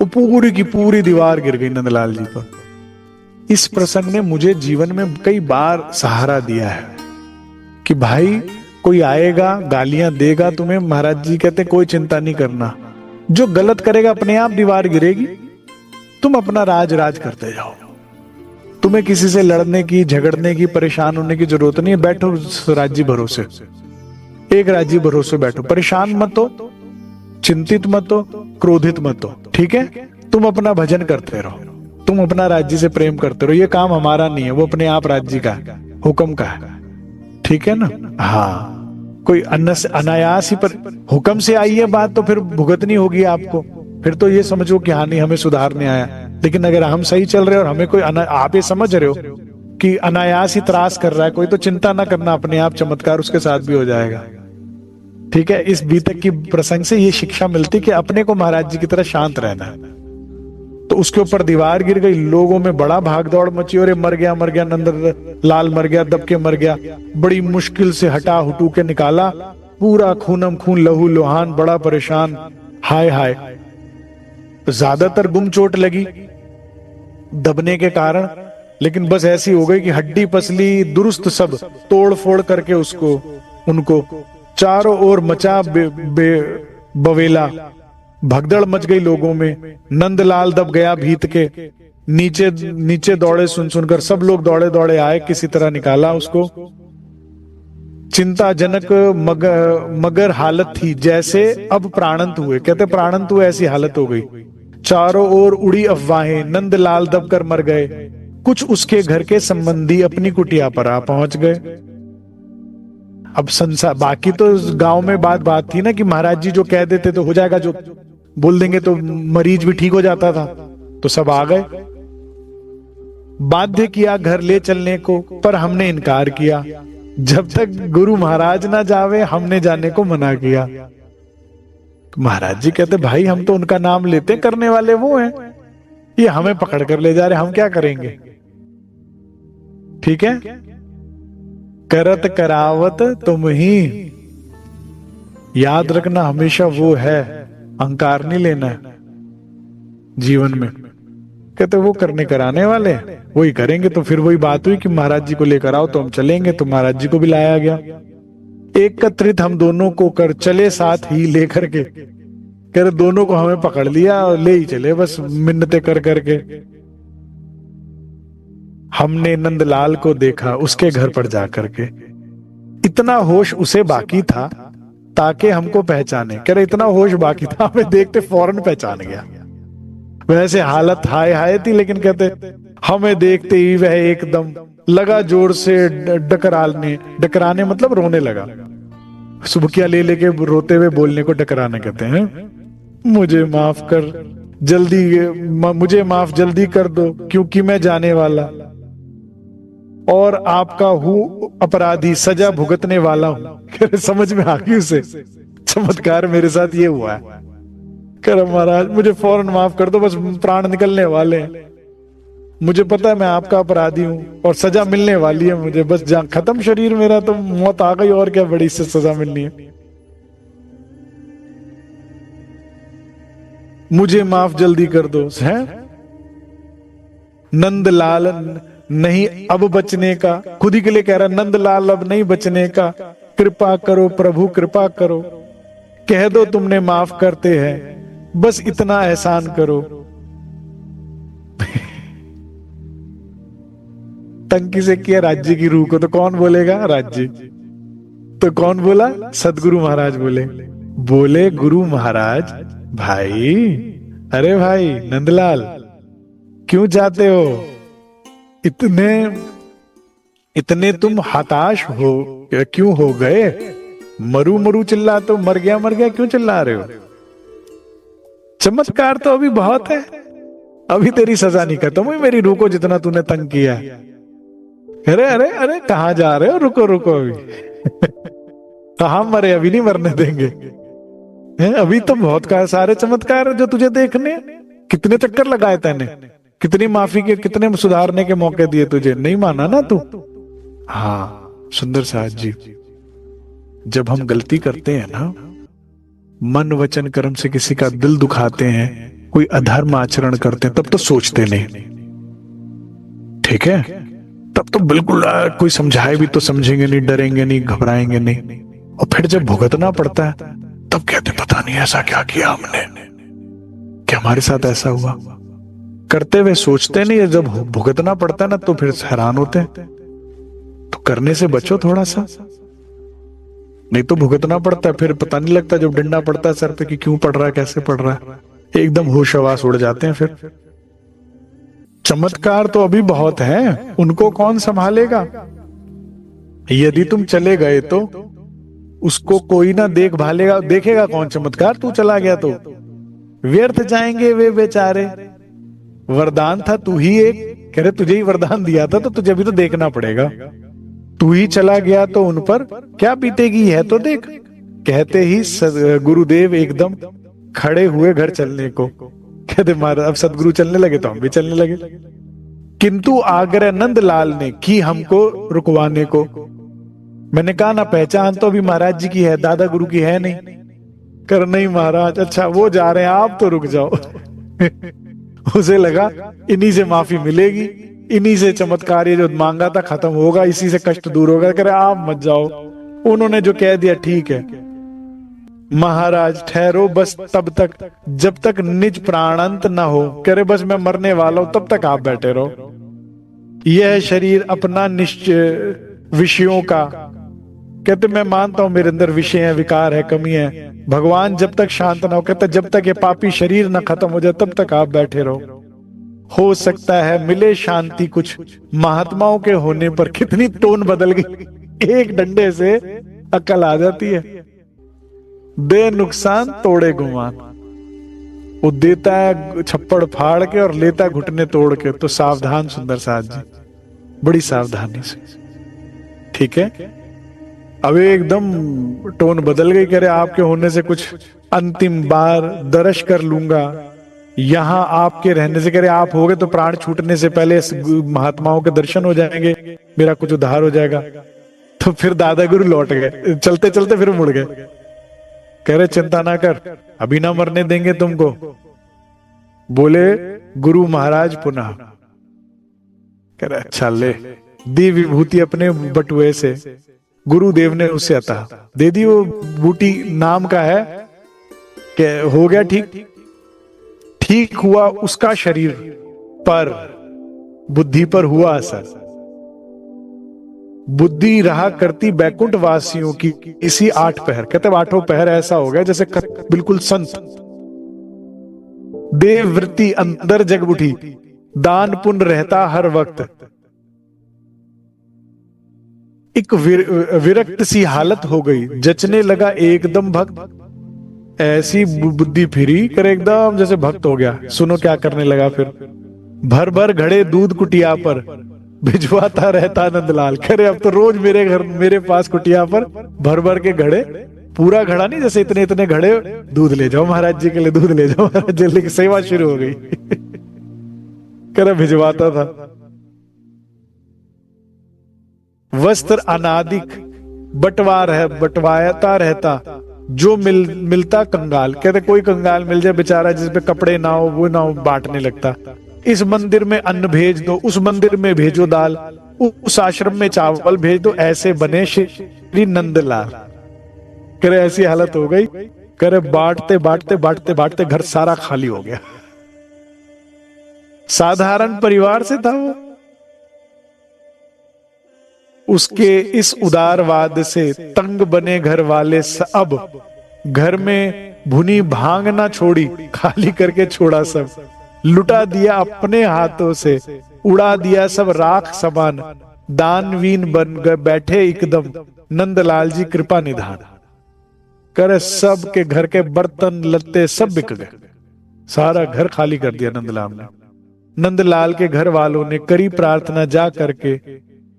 Speaker 1: वो पूरी की पूरी दीवार गिर गई नंदलाल जी पर। इस प्रसंग ने मुझे जीवन में कई बार सहारा दिया है कि भाई कोई आएगा गालियां देगा तुम्हें, महाराज जी कहते कोई चिंता नहीं करना, जो गलत करेगा अपने आप दीवार गिरेगी, तुम अपना राज राज करते जाओ, तुम्हें किसी से लड़ने की, झगड़ने की, परेशान होने की जरूरत नहीं है। बैठो राज्य भरोसे, एक राज्य भरोसे बैठो, परेशान मत हो, चिंतित मत हो, क्रोधित मत हो। ठीक है, तुम अपना भजन करते रहो, तुम अपना राज्य से प्रेम करते रहो, ये काम हमारा नहीं है, वो अपने आप राज्य का है, हुक्म का है। ठीक है ना? हाँ, कोई अनायास ही पर हुक्म से आई है बात तो फिर भुगतनी होगी आपको, फिर तो ये समझो कि हाँ नहीं हमें सुधारने आया। लेकिन अगर हम सही चल रहे और हमें कोई आप ये समझ रहे हो कि अनायास ही त्रास कर रहा है कोई, तो चिंता ना करना, अपने आप चमत्कार उसके साथ भी हो जाएगा। ठीक है, इस बीतक की प्रसंग से ये शिक्षा मिलती कि अपने को महाराज जी की तरह शांत रहना है। तो उसके ऊपर दीवार गिर गई, लोगों में बड़ा भागदौड़ मची, और मर गया नंद लाल मर गया, दब के मर गया। बड़ी मुश्किल से हटा हुटू के निकाला, पूरा खूनम खून लहू लुहान, बड़ा परेशान, हाय हाय। ज्यादातर गुम चोट लगी दबने के कारण, लेकिन बस ऐसी हो गई कि हड्डी पसली दुरुस्त सब तोड़ फोड़ करके उनको चारों ओर मचा बवेला, भगदड़ मच गई लोगों में। नंदलाल दब गया भीत के नीचे, नीचे दौड़े सुनकर सब लोग दौड़े दौड़े आए, किसी तरह निकाला उसको। चिंताजनक मगर हालत थी, जैसे अब प्राणंत हुए, कहते प्राणंत हुए ऐसी हालत हो गई। चारों ओर उड़ी अफवाहें, नंदलाल दबकर मर गए। कुछ उसके घर के संबंधी अपनी कुटिया पर आ पहुंच गए। अब संसार बाकी तो गांव में बात थी ना कि महाराज जी जो कह देते तो हो जाएगा, जो बोल देंगे तो मरीज भी ठीक हो जाता था। तो सब आ गए, बाध्य किया घर ले चलने को, पर हमने इनकार किया। जब तक गुरु महाराज ना जावे हमने जाने को मना किया। तो महाराज जी कहते भाई हम तो उनका नाम लेते, करने वाले वो हैं, ये हमें पकड़ कर ले जा रहे, हम क्या करेंगे। ठीक है, करत करावत तुम ही, याद रखना हमेशा वो है, अहंकार नहीं लेना है जीवन में। कहते वो करने कराने वाले वही करेंगे। तो फिर वही बात हुई कि महाराज जी को लेकर आओ तो हम चलेंगे। तो महाराज जी को भी लाया गया, एकत्रित हम दोनों को कर चले, साथ ही लेकर के। कह रहे दोनों को हमें पकड़ लिया और ले ही चले, बस मिन्नतें कर करके। हमने नंदलाल को देखा उसके घर पर जाकर के, इतना होश उसे बाकी था ताकि हमको पहचाने। कह रहे इतना होश बाकी था, हमें देखते फौरन पहचान गया। वैसे हालत हाय हाय थी, लेकिन कहते हमें देखते ही वह एकदम लगा जोर से डकराने मतलब रोने लगा। सुबकिया ले लेके रोते हुए बोलने को डकराना कहते हैं। मुझे माफ कर, मुझे माफ जल्दी कर दो, क्योंकि मैं जाने वाला और आपका हूं अपराधी, सजा भुगतने वाला हूं। समझ में आ गई उसे, चमत्कार मेरे साथ ये हुआ है। कर महाराज मुझे फौरन माफ कर दो, बस प्राण निकलने वाले हैं, मुझे पता है मैं आपका अपराधी हूं और सजा मिलने वाली है मुझे, बस जहां खत्म शरीर मेरा तो मौत आ गई, और क्या बड़ी से सजा मिलनी है। मुझे माफ जल्दी कर दो। है नंदलाल नहीं अब बचने का, खुद ही के लिए कह रहा नंदलाल अब नहीं बचने का, कृपा करो प्रभु कृपा करो, कह दो तुमने माफ करते हैं, बस इतना एहसान करो। टंकी से किया राज्य की रूह को, तो कौन बोलेगा राज्य, तो कौन बोला सदगुरु महाराज बोले गुरु महाराज भाई, अरे भाई नंदलाल क्यों जाते हो, इतने तुम हताश हो क्यों हो गए, मरू मरू चिल्ला तो मर गया क्यों चिल्ला रहे हो, चमत्कार तो अभी बहुत है, अभी तेरी सजा नहीं खत्म हुई मेरी रूह को जितना तूने तंग किया। अरे अरे अरे कहां जा रहे हो, रुको रुको अभी कहां मरे, अभी नहीं मरने देंगे, अभी तो बहुत सारे चमत्कार है जो तुझे देखने, कितने चक्कर लगाए तैने, कितनी माफी के कितने सुधारने के मौके दिए तुझे, नहीं माना ना तू। हाँ सुंदर साहब जी, जब हम गलती करते हैं ना, मन वचन कर्म से किसी का दिल दुखाते हैं, कोई अधर्म आचरण करते हैं, तब तो सोचते नहीं, ठीक है, तब तो बिल्कुल कोई समझाए भी तो समझेंगे नहीं, डरेंगे नहीं, घबराएंगे नहीं, और फिर जब भुगतना पड़ता है तब कहते पता नहीं ऐसा क्या किया हमने, कि हमारे साथ ऐसा हुआ, करते हुए सोचते नहीं, जब भुगतना पड़ता है ना तो फिर हैरान होते हैं। तो करने से बचो थोड़ा सा, नहीं तो भुगतना पड़ता है, फिर पता नहीं लगता जब डंडा पड़ता है सर पे कि क्यों पड़ रहा है, कैसे पड़ रहा है, एकदम होश हवास उड़ जाते हैं। फिर चमत्कार तो अभी बहुत है, उनको कौन संभालेगा, यदि तुम चले गए तो उसको कोई ना देख भालेगा, देखेगा कौन चमत्कार, तू चला गया तो व्यर्थ जाएंगे वे बेचारे, वरदान था तू ही एक, कह रहे तुझे ही वरदान दिया था तो तुझे भी तो देखना पड़ेगा, तू ही चला गया तो उन पर क्या बीतेगी है तो देख। कहते ही गुरुदेव एकदम खड़े हुए घर चलने को, कहते महाराज अब सदगुरु चलने लगे तो हम भी चलने लगे। किंतु आग्रह नंदलाल ने की हमको रुकवाने को। मैंने कहा ना पहचान तो अभी महाराज जी की है, दादा गुरु की है नहीं। कर नहीं महाराज, अच्छा वो जा रहे हैं आप तो रुक जाओ। उसे लगा इन्हीं से माफी मिलेगी, इन्हीं से चमत्कार ये जो मांगा था खत्म होगा, इसी से कष्ट दूर होगा। करे आप मत जाओ। उन्होंने जो कह दिया ठीक है। महाराज ठहरो बस तब तक जब तक निज प्राणांत ना हो। कह रहे बस मैं मरने वाला हूं तब तक आप बैठे रहो। यह शरीर अपना निश्चय विषयों का, कहते मैं मानता हूं मेरे अंदर विषय है, विकार है, कमी है। भगवान जब तक शांत ना हो, कहते जब तक ये पापी शरीर ना खत्म हो जाए तब तक आप बैठे रहो। हो सकता है मिले शांति कुछ महात्माओं के होने पर। कितनी टोन बदल गई, एक डंडे से अकल आ जाती है। दे नुकसान तोड़े गुमान। वो देता है छप्पड़ फाड़ के और लेता घुटने तोड़ के। तो सावधान सुंदर साथ जी, बड़ी सावधानी से, ठीक है। अब एकदम टोन बदल गई। कह रहे आपके होने से कुछ अंतिम बार दर्श कर लूंगा यहां आपके रहने से। कह रहे आप होगे तो प्राण छूटने से पहले महात्माओं के दर्शन हो जाएंगे, मेरा कुछ उद्धार हो जाएगा। तो फिर दादा गुरु लौट गए, चलते चलते फिर मुड़ गए। कह रहे चिंता ना कर, अभी ना मरने देंगे तुमको। बोले गुरु महाराज पुनः। कह रहे अच्छा ले, दी विभूति अपने बटुए से। गुरुदेव ने उसे अता दे दी। वो बूटी नाम का है कि हो गया ठीक। ठीक हुआ उसका शरीर पर, बुद्धि पर हुआ असर। बुद्धि रहा करती बैकुंठ वासियों की इसी 8 पहर। कहते 8 पहर ऐसा हो गया जैसे बिल्कुल संत। देव वृत्ति अंदर जग उठी, दान पुण्य रहता हर वक्त। एक विरक्त सी हालत हो गई, जचने लगा एकदम भक्त। ऐसी बुद्धि फिरी कर एकदम जैसे भक्त हो गया। सुनो क्या करने लगा फिर। भर भर घड़े दूध कुटिया पर भिजवाता रहता नंदलाल। करे अब तो रोज मेरे घर मेरे पास कुटिया पर भर भर के घड़े, पूरा घड़ा नहीं जैसे इतने इतने घड़े, दूध ले जाओ महाराज जी के लिए, दूध ले जाओ महाराज जी के लिए। सेवा शुरू हो गई। करे भिजवाता था। वस्त्र अनादिक बटवाता रहता, जो मिलता कंगाल। कहते कोई कंगाल मिल जाए बेचारा जिसपे कपड़े ना हो, वो ना हो, बांटने लगता। इस मंदिर में अन्न भेज दो, उस मंदिर में भेजो दाल, उस आश्रम में चावल भेज दो। ऐसे बने श्री नंदलाल। करे ऐसी हालत हो गई। करे बांटते बांटते बांटते बांटते घर सारा खाली हो गया। साधारण परिवार से था वो। उसके इस उदारवाद से तंग बने घर वाले। अब घर में भुनी भांग ना छोड़ी, खाली करके छोड़ा सब। लुटा दिया अपने हाथों से, उड़ा दिया सब राख समान। दानवीन बन गए बैठे एकदम, नंदलाल जी कृपा निधान। करे सब के घर के बर्तन लत्ते सब बिक गए। सारा घर खाली कर दिया नंदलाल ने। नंदलाल के घर वालों ने करी प्रार्थना जा करके,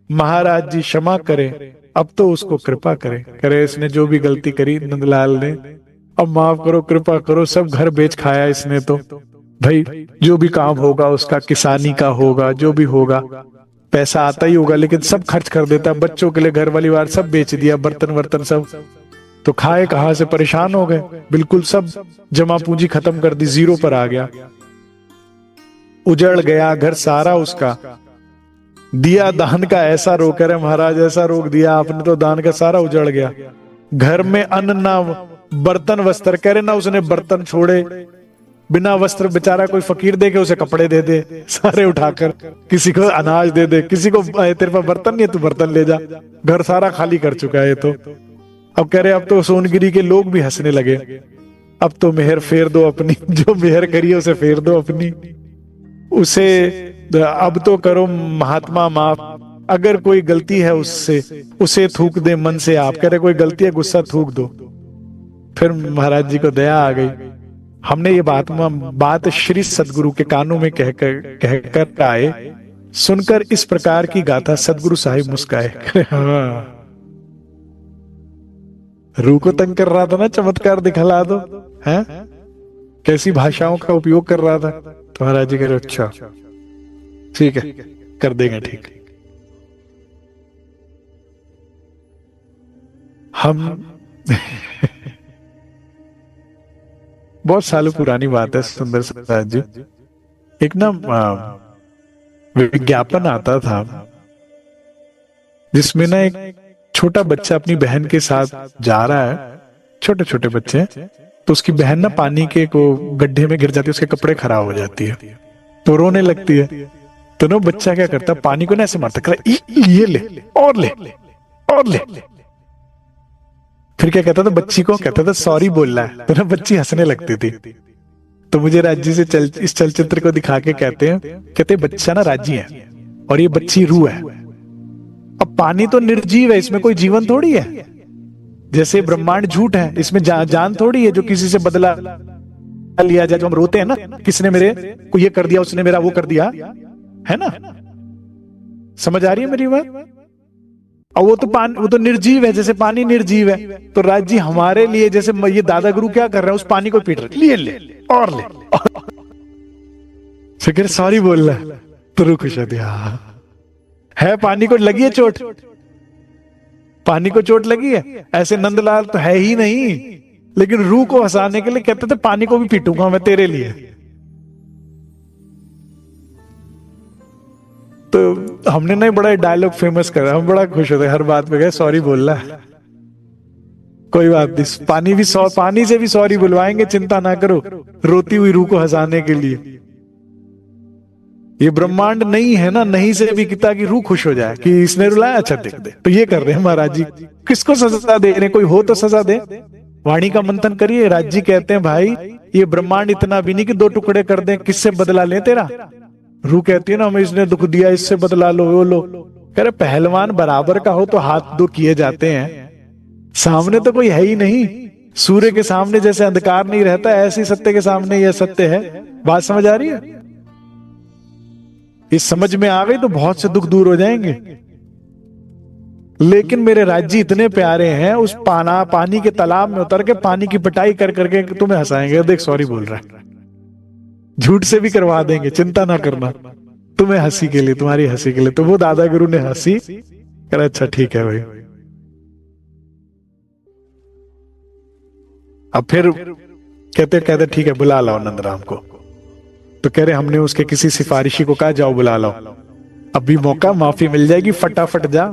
Speaker 1: महाराज जी क्षमा करें, अब तो उसको कृपा करें। करे इसने जो भी गलती करी नंदलाल ने, अब माफ करो, कृपा करो। सब घर बेच खाया इसने तो। भाई जो भी काम होगा उसका, किसानी का होगा, जो भी होगा, पैसा आता ही होगा, लेकिन सब खर्च कर देता। बच्चों के लिए घर वाली बार सब बेच दिया, बर्तन वर्तन सब। तो खाए कहां से, परेशान हो गए बिल्कुल। सब जमा पूंजी खत्म कर दी, जीरो पर आ गया। उजड़ गया घर सारा उसका। दिया दान का ऐसा रोक, कह रहे महाराज ऐसा रोक दिया आपने तो दान का सारा उजड़ गया। घर में अन्न ना बर्तन वस्त्र, कह रहे ना उसने बर्तन छोड़े। बिना वस्त्र बेचारा कोई फकीर दे के उसे कपड़े दे दे सारे उठाकर, किसी को अनाज दे दे, किसी को तेरे पास बर्तन नहीं है तू बर्तन ले जा। घर सारा खाली कर चुका है तो। अब कह रहे अब तो सोनगिरी के लोग भी हंसने लगे। अब तो मेहर फेर दो अपनी, जो मेहर करिए उसे फेर दो अपनी। उसे अब तो करो महात्मा माफ, अगर कोई गलती है उससे उसे थूक दे मन से आप। कह रहे कोई गलती है गुस्सा थूक दो। फिर महाराज जी को दया आ गई। हमने ये बात श्री सदगुरु के कानों में कहकर आए। सुनकर इस प्रकार की गाथा सदगुरु साहिब मुस्काए। हाँ, रूह को तंग कर रहा था ना, चमत्कार दिखला दो है। कैसी भाषाओं का उपयोग कर रहा था। तो महाराज जी कह रहे अच्छा ठीक है, कर देंगे ठीक। हम बहुत सालों पुरानी बात है सुंदर सरदार जी, एक ना विज्ञापन आता था जिसमें ना एक छोटा बच्चा अपनी बहन के साथ जा रहा है, छोटे छोटे बच्चे हैं, तो उसकी बहन ना पानी के को गड्ढे में गिर जाती है, उसके कपड़े खराब हो जाती है, तो रोने लगती है। तो ना बच्चा क्या करता है, पानी को ना ऐसे मारता, कहता ये ले और ले और ले। फिर क्या कहता था बच्ची को, कहता था सॉरी बोल रहा है, तो ना बच्ची हंसने लगती थी। तो मुझे राजी से इस चलचित्र को दिखा के कहते बच्चा ना राजी है और ये बच्ची रूह है। अब पानी तो निर्जीव है, इसमें कोई जीवन थोड़ी है, जैसे ब्रह्मांड झूठ है, इसमें जान थोड़ी है जो किसी से बदला लिया जाए। जो हम रोते हैं ना, किसने मेरे को ये कर दिया, उसने मेरा वो कर दिया, है ना, समझ आ रही है मेरी बात। और वो तो निर्जीव है, जैसे पानी निर्जीव है। तो राज जी हमारे लिए जैसे ये दादा गुरु क्या कर रहे हैं, उस पानी को पीट रहे, ले और ले फिर सॉरी बोल रहा है, तो रूह खुश होती है पानी को लगी है चोट, पानी को चोट लगी है। ऐसे नंदलाल तो है ही नहीं, लेकिन रूह को हंसाने के लिए कहते थे पानी को भी पीटूंगा मैं तेरे लिए। तो हमने ना बड़ा डायलॉग फेमस करा, हम बड़ा खुश होते हर बात पे, गए सॉरी बोल रहा है, कोई बात नहीं, पानी से भी सॉरी बुलवाएंगे, चिंता ना करो, रोती हुई रूह को हंसाने के लिए। ये ब्रह्मांड नहीं है ना, नहीं से भी किता की रूह खुश हो जाए कि इसने रुलाया, अच्छा देख दे। तो ये कर रहे हैं महाराज जी, किसको सजा दे रहे, कोई हो तो सजा दे। वाणी का मंथन करिए। राज जी कहते हैं भाई ये ब्रह्मांड इतना भी नहीं कि दो टुकड़े कर दें, किससे बदला ले तेरा। रूह कहती है ना हमें इसने दुख दिया, इससे बदला लो वो लो। कह रहे पहलवान बराबर का हो तो हाथ दो किए जाते हैं, सामने तो कोई है ही नहीं। सूर्य के सामने जैसे अंधकार नहीं रहता, ऐसे सत्य के सामने यह सत्य है। बात समझ आ रही है? इस समझ में आ गई तो बहुत से दुख दूर हो जाएंगे। लेकिन मेरे राज्य इतने प्यारे हैं, उस पानी के तालाब में उतर के पानी की पिटाई कर करके तुम्हें हंसाएंगे। देख सॉरी बोल रहा है, झूठ से भी करवा देंगे, चिंता ना करना, तुम्हें हंसी के लिए, तुम्हारी हंसी के लिए। तो वो दादा गुरु ने हंसी, कहा अच्छा ठीक है भाई। अब फिर कहते ठीक है बुला लाओ नंदराम को। तो कह रहे हमने उसके किसी सिफारिशी को कहा जाओ बुला लाओ, अभी मौका, माफी मिल जाएगी, फटाफट जा।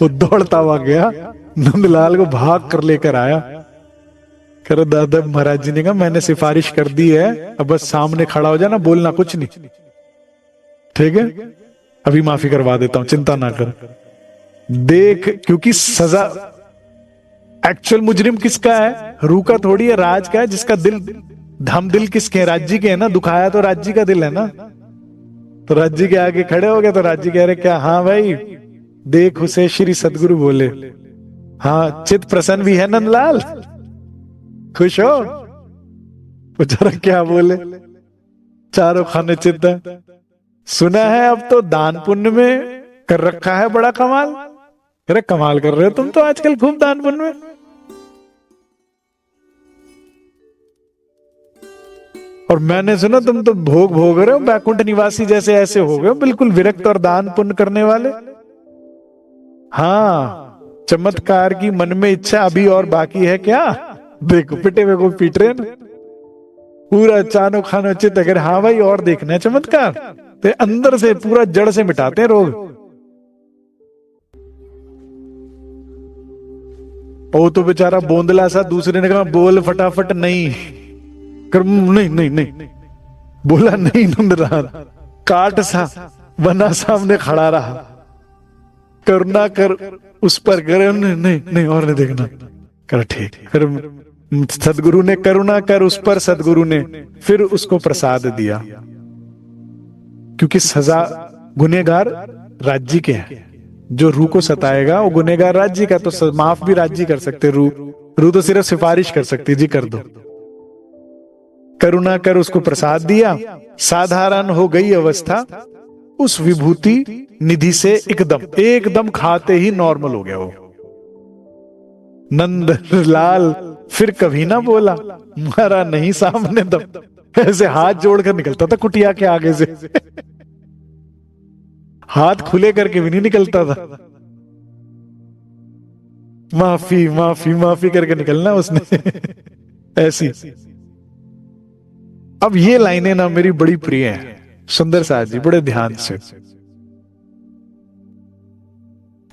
Speaker 1: वो दौड़ता हुआ गया, नंदलाल को भाग कर लेकर आया। कर दादा महाराज जी ने कहा मैंने सिफारिश कर दी है, अब बस सामने खड़ा हो जाना, बोलना कुछ नहीं, ठीक है, अभी माफी करवा देता हूं, चिंता ना कर। देख, क्योंकि सजा एक्चुअल मुजरिम किसका है, रूह का थोड़ी है, राज का है, जिसका दिल हम दिल किसके हैं, राज्य के है ना, दुखाया तो राज्य का दिल है ना। तो राज्य के आगे खड़े हो गए, तो राज्य कह रहे क्या, हाँ भाई देख उसे श्री सदगुरु बोले, हाँ चित प्रसन्न भी है नंदलाल, खुश हो। तो जरा क्या बोले, चारों खाने चित है, सुना है अब तो दान पुण्य में कर रखा है बड़ा कमाल। अरे कमाल कर रहे हो तुम तो आजकल खूब दान पुण्य में। और मैंने सुना तुम तो भोग भोग रहे हो, बैकुंठ निवासी जैसे ऐसे हो गए हो, बिल्कुल विरक्त और दान पुण्य करने वाले। हाँ, चमत्कार की मन में इच्छा अभी और बाकी है क्या। देखो पिटे हुए को पीट रहे ना, पूरा चानो खानो चित। अगर हाँ भाई और देखना है चमत्कार, तो अंदर से पूरा जड़ से मिटाते हैं रोग। ओ तो बेचारा बोंदला सा, दूसरे ने कहा बोल फटाफट, नहीं कर, नहीं नहीं नहीं बोला, नहीं नंदलाल काट सा बना सामने खड़ा रहा, करुणा कर उस पर करे, नहीं नहीं नहीं और नहीं देखना कर, ठीक। फिर सदगुरु ने करुणा कर उस पर, सदगुरु ने फिर उसको प्रसाद दिया, क्योंकि सजा गुनेगार राज्य के हैं, जो रूह को सताएगा वो गुनेगार राज्य का, तो माफ भी राज्य कर सकते, रूह तो सिर्फ सिफारिश कर सकती, जी कर दो। करुणा कर उसको प्रसाद दिया, साधारण हो गई अवस्था, उस विभूति निधि से एकदम खाते ही नॉर्मल हो गया वो। नंदलाल फिर कभी ना बोला, मारा नहीं सामने दम, ऐसे हाथ जोड़कर निकलता था कुटिया के आगे से। हाथ खुले करके भी नहीं निकलता था, माफी माफी माफी करके निकलना उसने। ऐसी। अब ये लाइनें ना मेरी बड़ी प्रिय हैं सुंदर साथ जी, बड़े ध्यान से।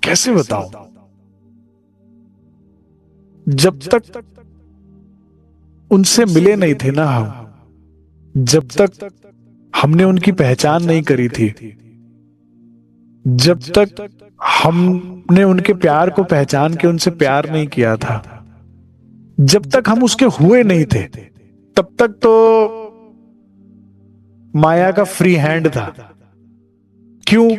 Speaker 1: कैसे बताऊं, जब तक उनसे मिले नहीं थे ना हम, जब तक हमने उनकी पहचान नहीं करी थी, जब तक हमने उनके प्यार को पहचान के उनसे प्यार नहीं किया था, जब तक हम उसके हुए नहीं थे, तब तक तो माया का फ्री हैंड था। क्यों?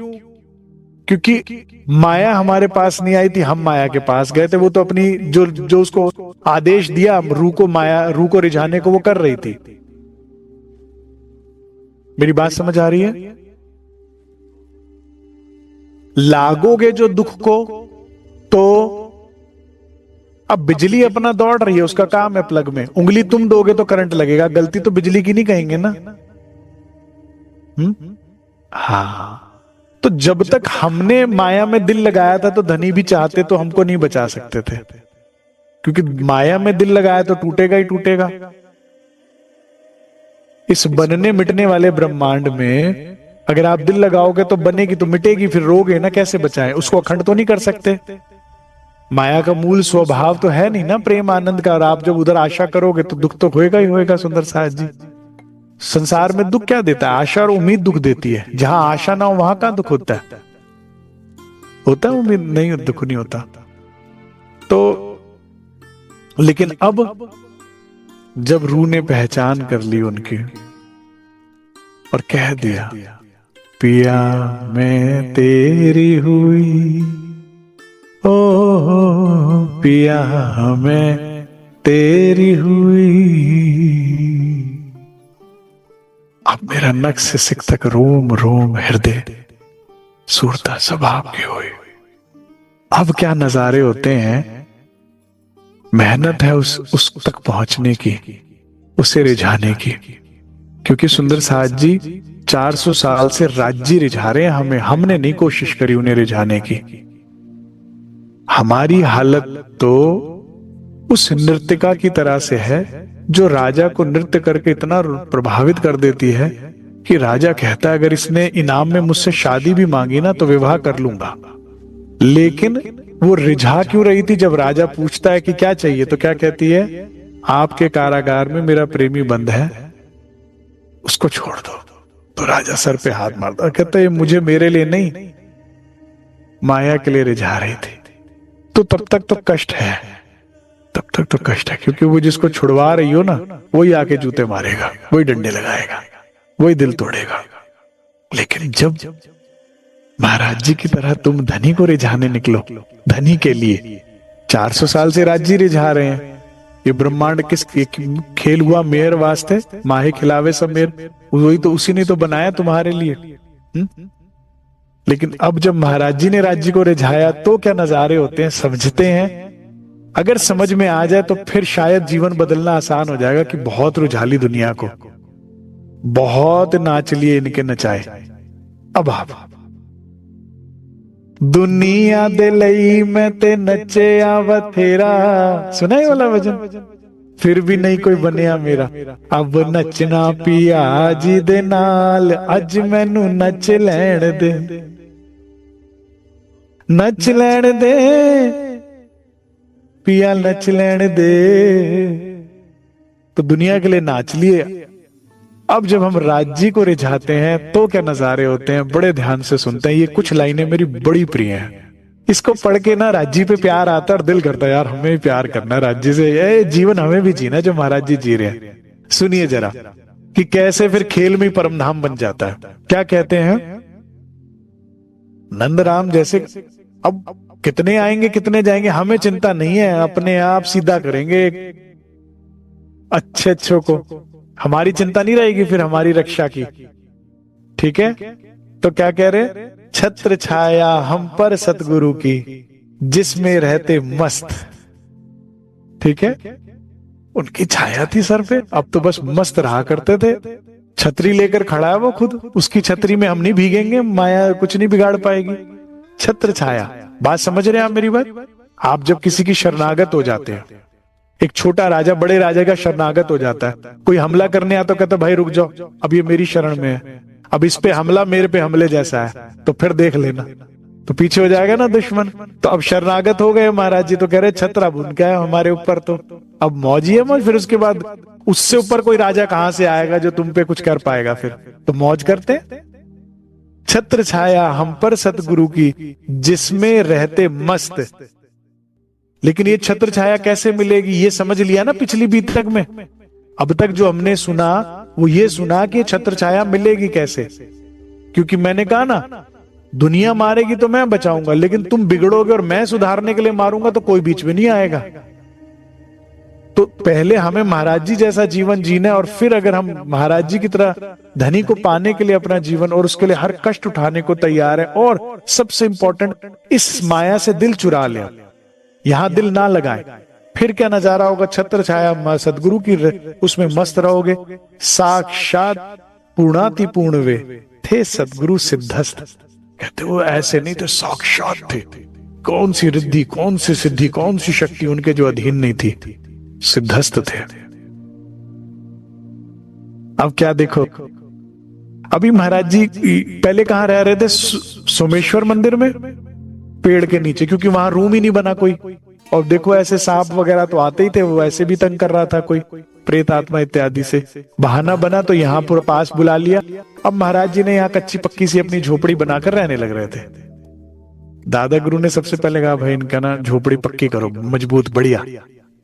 Speaker 1: क्योंकि माया हमारे पास नहीं आई थी, हम माया के पास गए थे। वो तो अपनी जो उसको आदेश दिया रूह को रिझाने को, वो कर रही थी। मेरी बात समझ आ रही है? लागोगे जो दुख को, तो अब बिजली अपना दौड़ रही है, उसका काम है प्लग में, उंगली तुम दोगे तो करंट लगेगा, गलती तो बिजली की नहीं कहेंगे ना। हाँ, तो जब तक हमने माया में दिल लगाया था, तो धनी भी चाहते तो हमको नहीं बचा सकते थे, क्योंकि माया में दिल लगाया तो टूटेगा ही टूटेगा। इस बनने मिटने वाले ब्रह्मांड में अगर आप दिल लगाओगे तो बनेगी तो मिटेगी, फिर रोगे ना, कैसे बचाएं? उसको अखंड तो नहीं कर सकते। माया का मूल स्वभाव तो है नहीं ना प्रेम आनंद का, और आप जब उधर आशा करोगे तो दुख तो होएगा ही होएगा। सुंदर साहब जी, संसार में दुख क्या देता है? आशा और उम्मीद दुख देती है। जहां आशा ना हो वहां कहां दुख होता है? होता है उम्मीद? नहीं, दुख नहीं होता। तो लेकिन अब जब रूह ने पहचान कर ली उनकी और कह दिया, पिया मैं तेरी हुई, ओ पिया मैं तेरी हुई, अब मेरा नख से सिक तक रोम रोम हृदय सूरता स्वभाव की हुई। अब क्या नजारे होते हैं, मेहनत है उस तक पहुंचने की, उसे रिझाने की। क्योंकि सुंदर साथ जी 400 साल से राज्य रिझा रहे हैं हमें, हमने नहीं कोशिश करी उन्हें रिझाने की। हमारी हालत तो उस नृत्यिका की तरह से है जो राजा को नृत्य करके इतना प्रभावित कर देती है कि राजा कहता है अगर इसने इनाम में मुझसे शादी भी मांगी ना तो विवाह कर लूंगा। लेकिन वो रिझा क्यों रही थी? जब राजा पूछता है कि क्या चाहिए, तो क्या कहती है? आपके कारागार में मेरा प्रेमी बंद है, उसको छोड़ दो। तो राजा सर पे हाथ मारता है, कहता है मुझे मेरे लिए नहीं, माया के लिए रिझा रही थी। तो तब तक तो कष्ट है, तब तक तो कष्ट है, क्योंकि वो जिसको छुड़वा रही हो ना, वही आके जूते मारेगा, वही डंडे लगाएगा, वही दिल तोड़ेगा। लेकिन जब महाराज जी की तरह तुम धनी को रिझाने निकलो, धनी के लिए 400 साल से राज्य रिझा रहे हैं। ये ब्रह्मांड किस खेल हुआ? मेयर वास्ते, माहे खिलावे सब मेयर, वही तो उसी ने तो बनाया तुम्हारे लिए। लेकिन अब जब महाराज जी ने राज्य को रिझाया तो क्या नजारे होते हैं, समझते हैं? अगर समझ में आ जाए तो फिर शायद जीवन बदलना आसान हो जाएगा कि बहुत रुझाली दुनिया को, बहुत नाच लिए इनके नचाए। अब आप दुनिया दे लई मैं ते नचे आ बथेरा, सुना है वाला भजन? फिर भी नहीं कोई बनिया मेरा, अब नचना पिया जी दे नाल, अज मैनू नच लैण दे, नच लैण दे पिया, नच लैण दे। तो दुनिया के लिए नाच लिए। अब जब हम राज्य को रिझाते हैं तो क्या नजारे होते हैं, बड़े ध्यान से सुनते हैं। ये कुछ लाइनें मेरी बड़ी प्रिय हैं, इसको पढ़ के ना राज्य पे प्यार आता है और दिल करता है यार हमें भी प्यार करना है राज्य से, ये जीवन हमें भी जीना जो महाराज जी जी रहे हैं। सुनिए जरा कि कैसे फिर खेल में परमधाम बन जाता है। क्या कहते हैं नंदराम जैसे, अब कितने आएंगे कितने जाएंगे हमें चिंता नहीं है, अपने आप सीधा करेंगे अच्छे अच्छों को, हमारी चिंता नहीं रहेगी फिर हमारी रक्षा की। ठीक है, तो क्या कह रहे? छत्र छाया हम पर सतगुरु की, जिसमें रहते मस्त। ठीक है, उनकी छाया थी सर पे, अब तो बस मस्त रहा करते थे। छतरी लेकर खड़ा है वो खुद, उसकी छतरी में हम नहीं भीगेंगे, माया कुछ नहीं बिगाड़ पाएगी। छत्र छाया, बात समझ रहे हैं आप मेरी बात? आप जब किसी की शरणागत हो जाते हैं, एक छोटा राजा बड़े राजा का शरणागत हो जाता है, कोई हमला करने आता तो कहता भाई रुक जाओ, अब ये मेरी शरण में है, अब इस पे हमला मेरे पे हमले जैसा है, तो फिर देख लेना, तो पीछे हो जाएगा ना दुश्मन। तो अब शरणागत हो गए महाराज जी, तो कह रहे छत्र अब उनका है हमारे ऊपर, तो अब मौज ही है मौज। फिर उसके बाद उससे ऊपर कोई राजा कहां से आएगा जो तुम पे कुछ कर पाएगा, फिर तो मौज करते। छत्र छाया हम पर सतगुरु की, जिसमें रहते मस्त। लेकिन ये छत्र छाया कैसे मिलेगी, ये समझ लिया ना पिछली बीतक में। अब तक जो हमने सुना वो ये सुना कि छत्र छाया मिलेगी कैसे, क्योंकि मैंने कहा ना दुनिया मारेगी तो मैं बचाऊंगा, लेकिन तुम बिगड़ोगे और मैं सुधारने के लिए मारूंगा तो कोई बीच में नहीं आएगा। तो पहले हमें महाराज जी जैसा जीवन जीना है, और फिर अगर हम महाराज जी की तरह धनी को पाने के लिए अपना जीवन और उसके लिए हर कष्ट उठाने को तैयार है, और सबसे इंपॉर्टेंट इस माया से दिल चुरा ले, यहां दिल ना लगाए, फिर क्या नजारा होगा। छत्र छाया सदगुरु की उसमें मस्त रहोगे। साक्षात पूर्णाति पूर्ण वे थे सदगुरु सिद्धस्त। कहते वो ऐसे नहीं थे, साक्षात थे। कौन सी रिद्धि, कौन सी सिद्धि, कौन सी शक्ति उनके जो अधीन नहीं थी, सिद्धस्त थे। अब क्या देखो, अभी महाराज जी पहले कहां रह रहे थे? सोमेश्वर मंदिर में, पेड़ के नीचे, क्योंकि वहां रूम ही नहीं बना कोई। और देखो ऐसे सांप वगैरह तो आते ही थे, वो ऐसे भी तंग कर रहा था कोई प्रेत आत्मा इत्यादि से। बहाना बना तो यहाँ पर पास बुला लिया। अब महाराज जी ने यहाँ कच्ची पक्की सी अपनी झोपड़ी बनाकर रहने लग रहे थे। दादा गुरु ने सबसे पहले कहा भाई इनका ना झोपड़ी पक्की करो, मजबूत बढ़िया,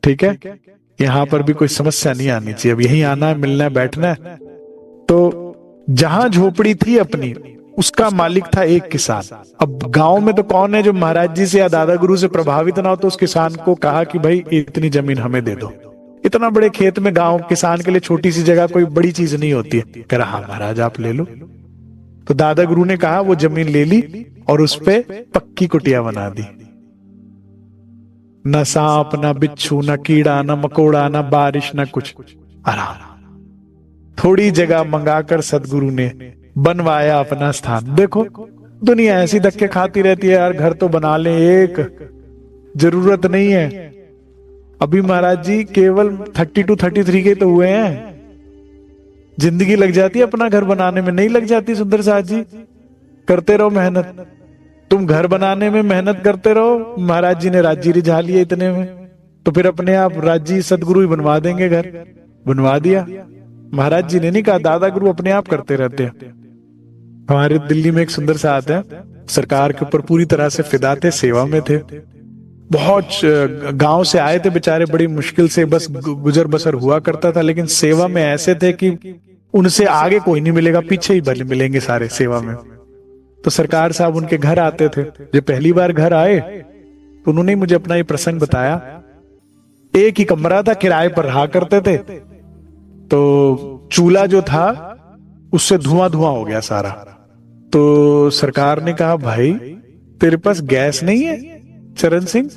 Speaker 1: ठीक है, यहाँ पर भी कोई समस्या नहीं आनी चाहिए, अब यहीं आना है, मिलना है, बैठना है। तो जहां झोपड़ी थी अपनी, उसका मालिक था एक किसान। अब गांव में तो कौन है जो महाराज जी से या दादा गुरु से प्रभावित ना हो, तो उस किसान को कहा कि भाई इतनी जमीन हमें दे दो। इतना बड़े खेत में गांव किसान के लिए छोटी सी जगह कोई बड़ी चीज नहीं होती है। कह रहा हाँ महाराज आप ले लो। तो दादा गुरु ने कहा वो जमीन ले ली और उस पे पक्की कुटिया बना दी। न सांप, न बिच्छू, न कीड़ा, न मकोड़ा, न बारिश, न कुछ, आराम। थोड़ी जगह मंगाकर सदगुरु ने बनवाया अपना स्थान। देखो दुनिया ऐसी धक्के खाती रहती है यार, घर तो बना ले, एक जरूरत नहीं है। अभी महाराज जी केवल 32 33 के तो हुए हैं, जिंदगी लग जाती है अपना घर बनाने में, नहीं लग जाती? सुंदर साथ जी करते रहो मेहनत, तुम घर बनाने में मेहनत करते रहो। महाराज जी ने राज्य रिझा लिया इतने में, तो फिर अपने आप राज्य सदगुरु ही बनवा देंगे, घर बनवा दिया। महाराज जी ने नहीं कहा, दादा गुरु अपने आप करते रहते हैं। हमारे दिल्ली में एक सुंदर साथ है, सरकार के ऊपर पूरी तरह से फिदा थे, सेवा में थे, बहुत गांव से आए थे बेचारे, बड़ी मुश्किल से बस गुजर बसर हुआ करता था, लेकिन सेवा में ऐसे थे कि उनसे आगे कोई नहीं मिलेगा, पीछे ही भले मिलेंगे सारे सेवा में। तो सरकार साहब उनके घर आते थे। जब पहली बार घर आए तो उन्होंने मुझे अपना ये प्रसंग बताया। एक ही कमरा था, किराए पर रहा करते थे, तो चूल्हा जो था उससे धुआं धुआं हो गया सारा। तो सरकार ने कहा भाई तेरे पास गैस नहीं है चरण सिंह?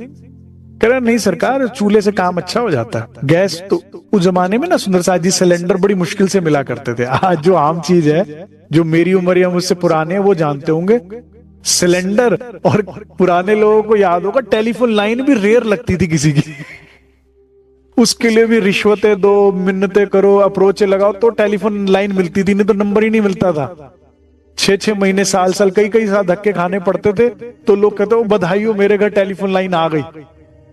Speaker 1: कह रहा नहीं सरकार, चूल्हे से काम अच्छा हो जाता है। गैस तो उस जमाने में ना सुंदर साथ जी सिलेंडर बड़ी मुश्किल से मिला करते थे। आज जो आम चीज है, जो मेरी उम्र या मुझसे पुराने हैं वो जानते होंगे, सिलेंडर। और पुराने लोगों को याद होगा टेलीफोन लाइन भी रेयर लगती थी किसी की, उसके लिए भी रिश्वतें दो, मिन्नतें करो, अप्रोच लगाओ तो टेलीफोन लाइन मिलती थी, नहीं तो नंबर ही नहीं मिलता था। 6-6 महीने, साल साल, कई साल धक्के खाने पड़ते थे। तो लोग कहते हो बधाई हो मेरे घर टेलीफोन लाइन आ गई।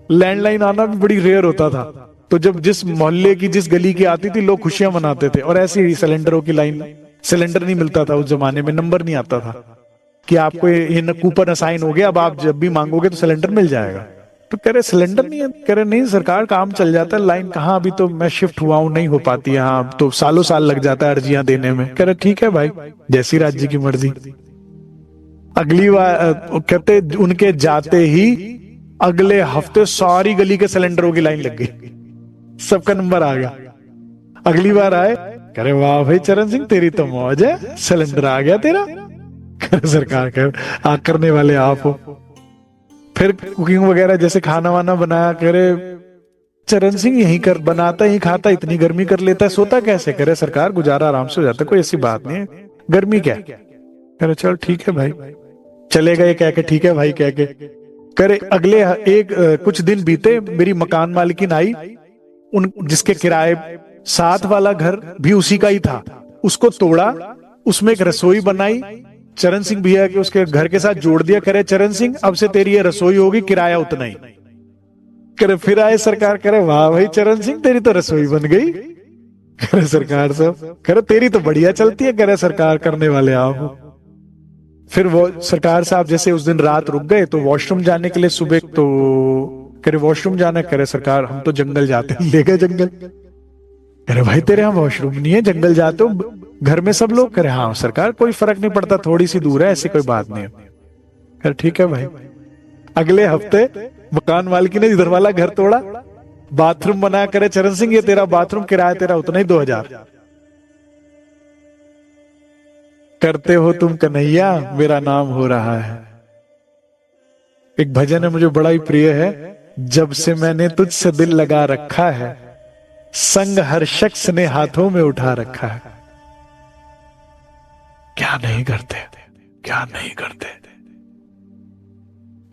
Speaker 1: लैंडलाइन आना भी बड़ी रेयर होता था। तो जब जिस मोहल्ले की, जिस गली की आती थी, लोग खुशियां मनाते थे। और ऐसी ही सिलेंडरों की लाइन, सिलेंडर नहीं मिलता था उस जमाने में, नंबर नहीं आता था कि आपको ये कूपन असाइन हो गया, अब आप जब भी मांगोगे तो सिलेंडर मिल जाएगा। तो कह रहे सिलेंडर नहीं है? कह रहे नहीं सरकार काम चल जाता है, लाइन कहाँ, अभी तो मैं शिफ्ट हुआ हूं, नहीं हो पाती यहाँ, तो सालों साल लग जाता है अर्जियां देने में। कह रहे ठीक है भाई, जैसी राज्य की मर्जी। अगली बार कहते उनके जाते ही अगले हफ्ते सारी गली के सिलेंडरों की लाइन लग गई, सबका नंबर आ गया। अगली बार आए, कह रहे वाह भाई चरण सिंह तेरी तो मौज है, सिलेंडर आ गया तेरा। सरकार कह करने वाले आप हो। फिर कुकिंग वगैरह जैसे खाना वाना बनाया, कह रहे चरण सिंह यही कर बनाता, यही खाता, इतनी गर्मी कर लेता है, सोता कैसे? करे सरकार गुजारा आराम से हो जाता है, कोई ऐसी बात नहीं है, गर्मी क्या? करे चल ठीक है भाई, चले गए कह के, ठीक है भाई कह के। करे अगले कुछ दिन बीते, मेरी मकान मालिकिन आई, उन जिसके किराए साथ वाला घर भी उसी का ही था, उसको तोड़ा, उसमें एक रसोई बनाई, चरण सिंह भैया के उसके घर के साथ जोड़ दिया। करे चरण सिंह अब से तेरी ये रसोई होगी, किराया उतना ही। करे फिर आए सरकार, करे वाह भाई चरण सिंह तेरी तो रसोई बन गई। करे सरकार साहब, करे तेरी तो बढ़िया चलती है, करे सरकार करने वाले आप। फिर वो सरकार साहब जैसे उस दिन रात रुक गए तो वॉशरूम जाने के लिए सुबह, तो करे वॉशरूम जाना, करे सरकार हम तो जंगल जाते हैं, ले गए जंगल। करे भाई तेरे यहाँ वॉशरूम नहीं है, जंगल जाते हो, घर में सब लोग। करे हाँ सरकार कोई फर्क नहीं पड़ता, थोड़ी सी दूर है, ऐसी कोई बात नहीं है। करे ठीक है भाई। अगले हफ्ते मकान मालिक ने इधर वाला घर तोड़ा, बाथरूम बना। करे चरण सिंह ये तेरा बाथरूम किराया तेरा उतना ही 2000। करते हो तुम कन्हैया मेरा नाम हो रहा है। एक भजन है मुझे बड़ा ही प्रिय है, जब से मैंने तुझसे दिल लगा रखा है, संग हर शख्स ने हाथों में उठा रखा है। क्या नहीं करते, क्या नहीं करते,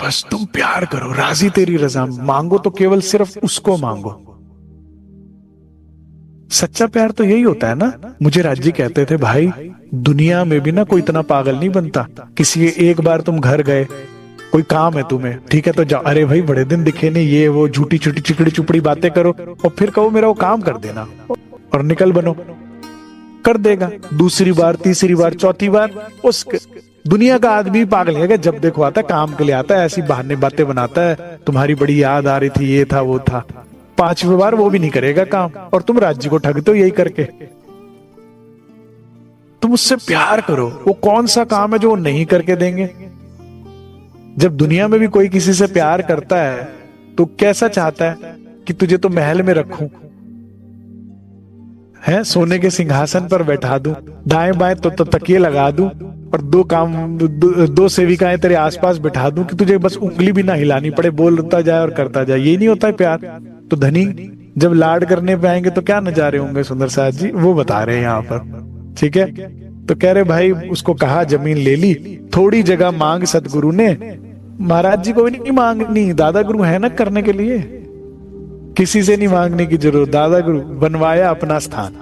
Speaker 1: बस तुम प्यार करो, राजी तेरी रजा, मांगो तो केवल सिर्फ उसको मांगो। सच्चा प्यार तो यही होता है ना। मुझे राजी कहते थे भाई दुनिया में भी ना कोई इतना पागल नहीं बनता, किसी एक बार तुम घर गए, कोई काम है तुम्हें, ठीक है तो जाओ, अरे भाई बड़े दिन दिखे नहीं, ये वो झूठी छुटी चिकड़ी चुपड़ी बातें करो और फिर कहो मेरा वो काम कर देना और निकल बनो, कर देगा। दूसरी बार, तीसरी बार, चौथी बार उस दुनिया का आदमी पागल है, जब देखो आता है काम के लिए आता है, ऐसी बहाने बातें बनाता है, तुम्हारी बड़ी याद आ रही थी, ये था वो था। 5वीं बार वो भी नहीं करेगा काम, और तुम राज्य को ठगते हो यही करके। तुम उससे प्यार करो, वो कौन सा काम है जो वो नहीं करके देंगे। जब दुनिया में भी कोई किसी से प्यार करता है तो कैसा चाहता है कि तुझे तो महल में रखूं, है सोने के सिंहासन पर बैठा दूं, दाएं बाएं तो तकिए लगा दूं, और दो सेविकाएं तेरे आसपास बिठा दूं कि तुझे बस उंगली भी ना हिलानी पड़े, बोलता जाए और करता जाए। ये नहीं होता है प्यार। तो धनी जब लाड करने पे आएंगे तो क्या नजारे होंगे सुंदर साथ जी, वो बता रहे हैं यहाँ पर, ठीक है। तो कह रहे भाई उसको कहा जमीन ले ली, थोड़ी जगह मांग सतगुरु ने। महाराज जी को भी नहीं मांगनी, दादा गुरु है ना करने के लिए, किसी से नहीं मांगने की जरूरत। दादा गुरु बनवाया अपना स्थान।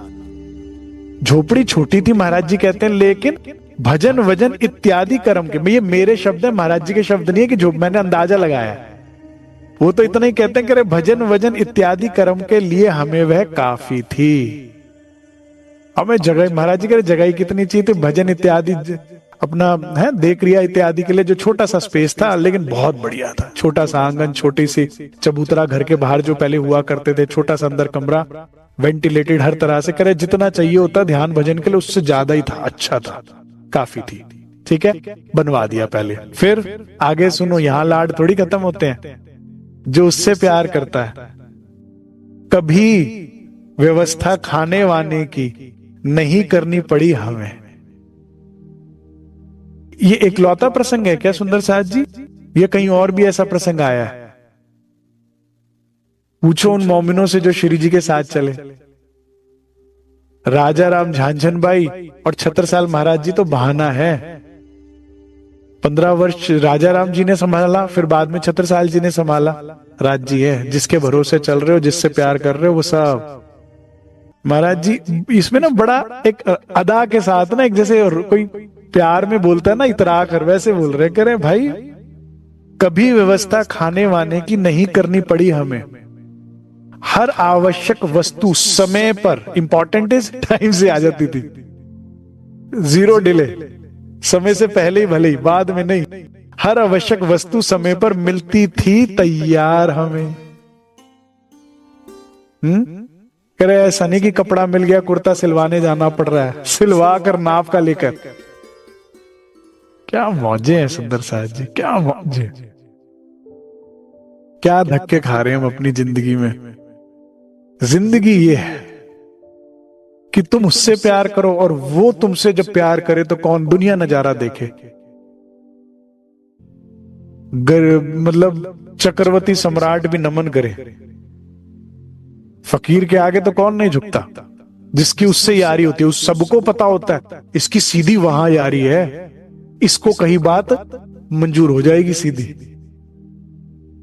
Speaker 1: झोपड़ी छोटी थी महाराज जी कहते हैं, लेकिन भजन वजन इत्यादि कर्म के, ये मेरे शब्द है, महाराज जी के शब्द नहीं है कि जो मैंने अंदाजा लगाया। वो तो इतना ही कहते हैं कि भजन वजन इत्यादि कर्म के लिए हमें वह काफी थी। हमें जगह, महाराज जी कह रहे जगह कितनी चाहिए थी, भजन इत्यादि अपना है दे क्रिया इत्यादि के लिए जो छोटा सा स्पेस था, लेकिन बहुत बढ़िया था। छोटा सा आंगन, छोटी सी चबूतरा, घर के बाहर जो पहले हुआ करते थे, छोटा सा अंदर कमरा, वेंटिलेटेड हर तरह से। करे जितना चाहिए होता ध्यान भजन के लिए उससे ज्यादा ही था, अच्छा था, काफी थी, ठीक है। बनवा दिया पहले। फिर आगे सुनो, यहां लाड थोड़ी खत्म होते हैं। जो उससे प्यार करता है, कभी व्यवस्था खाने वाने की नहीं करनी पड़ी हमें। ये एकलौता प्रसंग है क्या सुंदर साथ जी? ये कहीं और भी ऐसा प्रसंग आया है? पूछो उन मोमिनों से जो श्री जी के साथ चले। राजा राम झांझन बाई और छत्रसाल महाराज जी तो बहाना है। 15 वर्ष राजा राम जी ने संभाला, फिर बाद में छत्रसाल जी ने संभाला। राज्य है, जिसके भरोसे चल रहे हो, जिससे प्यार कर रहे हो, वो सब महाराज जी। इसमें ना बड़ा एक अदा के साथ ना, एक जैसे कोई प्यार में बोलता है ना इतरा कर, वैसे बोल रहे करें भाई कभी व्यवस्था खाने वाने की नहीं करनी पड़ी हमें। हर आवश्यक वस्तु समय पर, इंपॉर्टेंट इज टाइम से आ जाती थी, 0 डिले, समय से पहले ही भले ही, बाद में नहीं। हर आवश्यक वस्तु समय पर मिलती थी तैयार हमें। करे ऐसा नहीं कि कपड़ा मिल गया, कुर्ता सिलवाने जाना पड़ रहा है, सिलवा कर नाप का लेकर। क्या मौजे हैं सुंदर साहब जी, क्या मौजे, क्या धक्के खा रहे हैं हम अपनी जिंदगी में। जिंदगी ये है कि तुम उससे प्यार करो और वो तुमसे जब प्यार करे तो कौन दुनिया नजारा देखे। मतलब चक्रवर्ती सम्राट भी नमन करे, फकीर के आगे तो कौन नहीं झुकता, जिसकी उससे यारी होती है, उस सबको पता होता है इसकी सीधी वहां यारी है, इसको कहीं बात मंजूर हो जाएगी सीधी,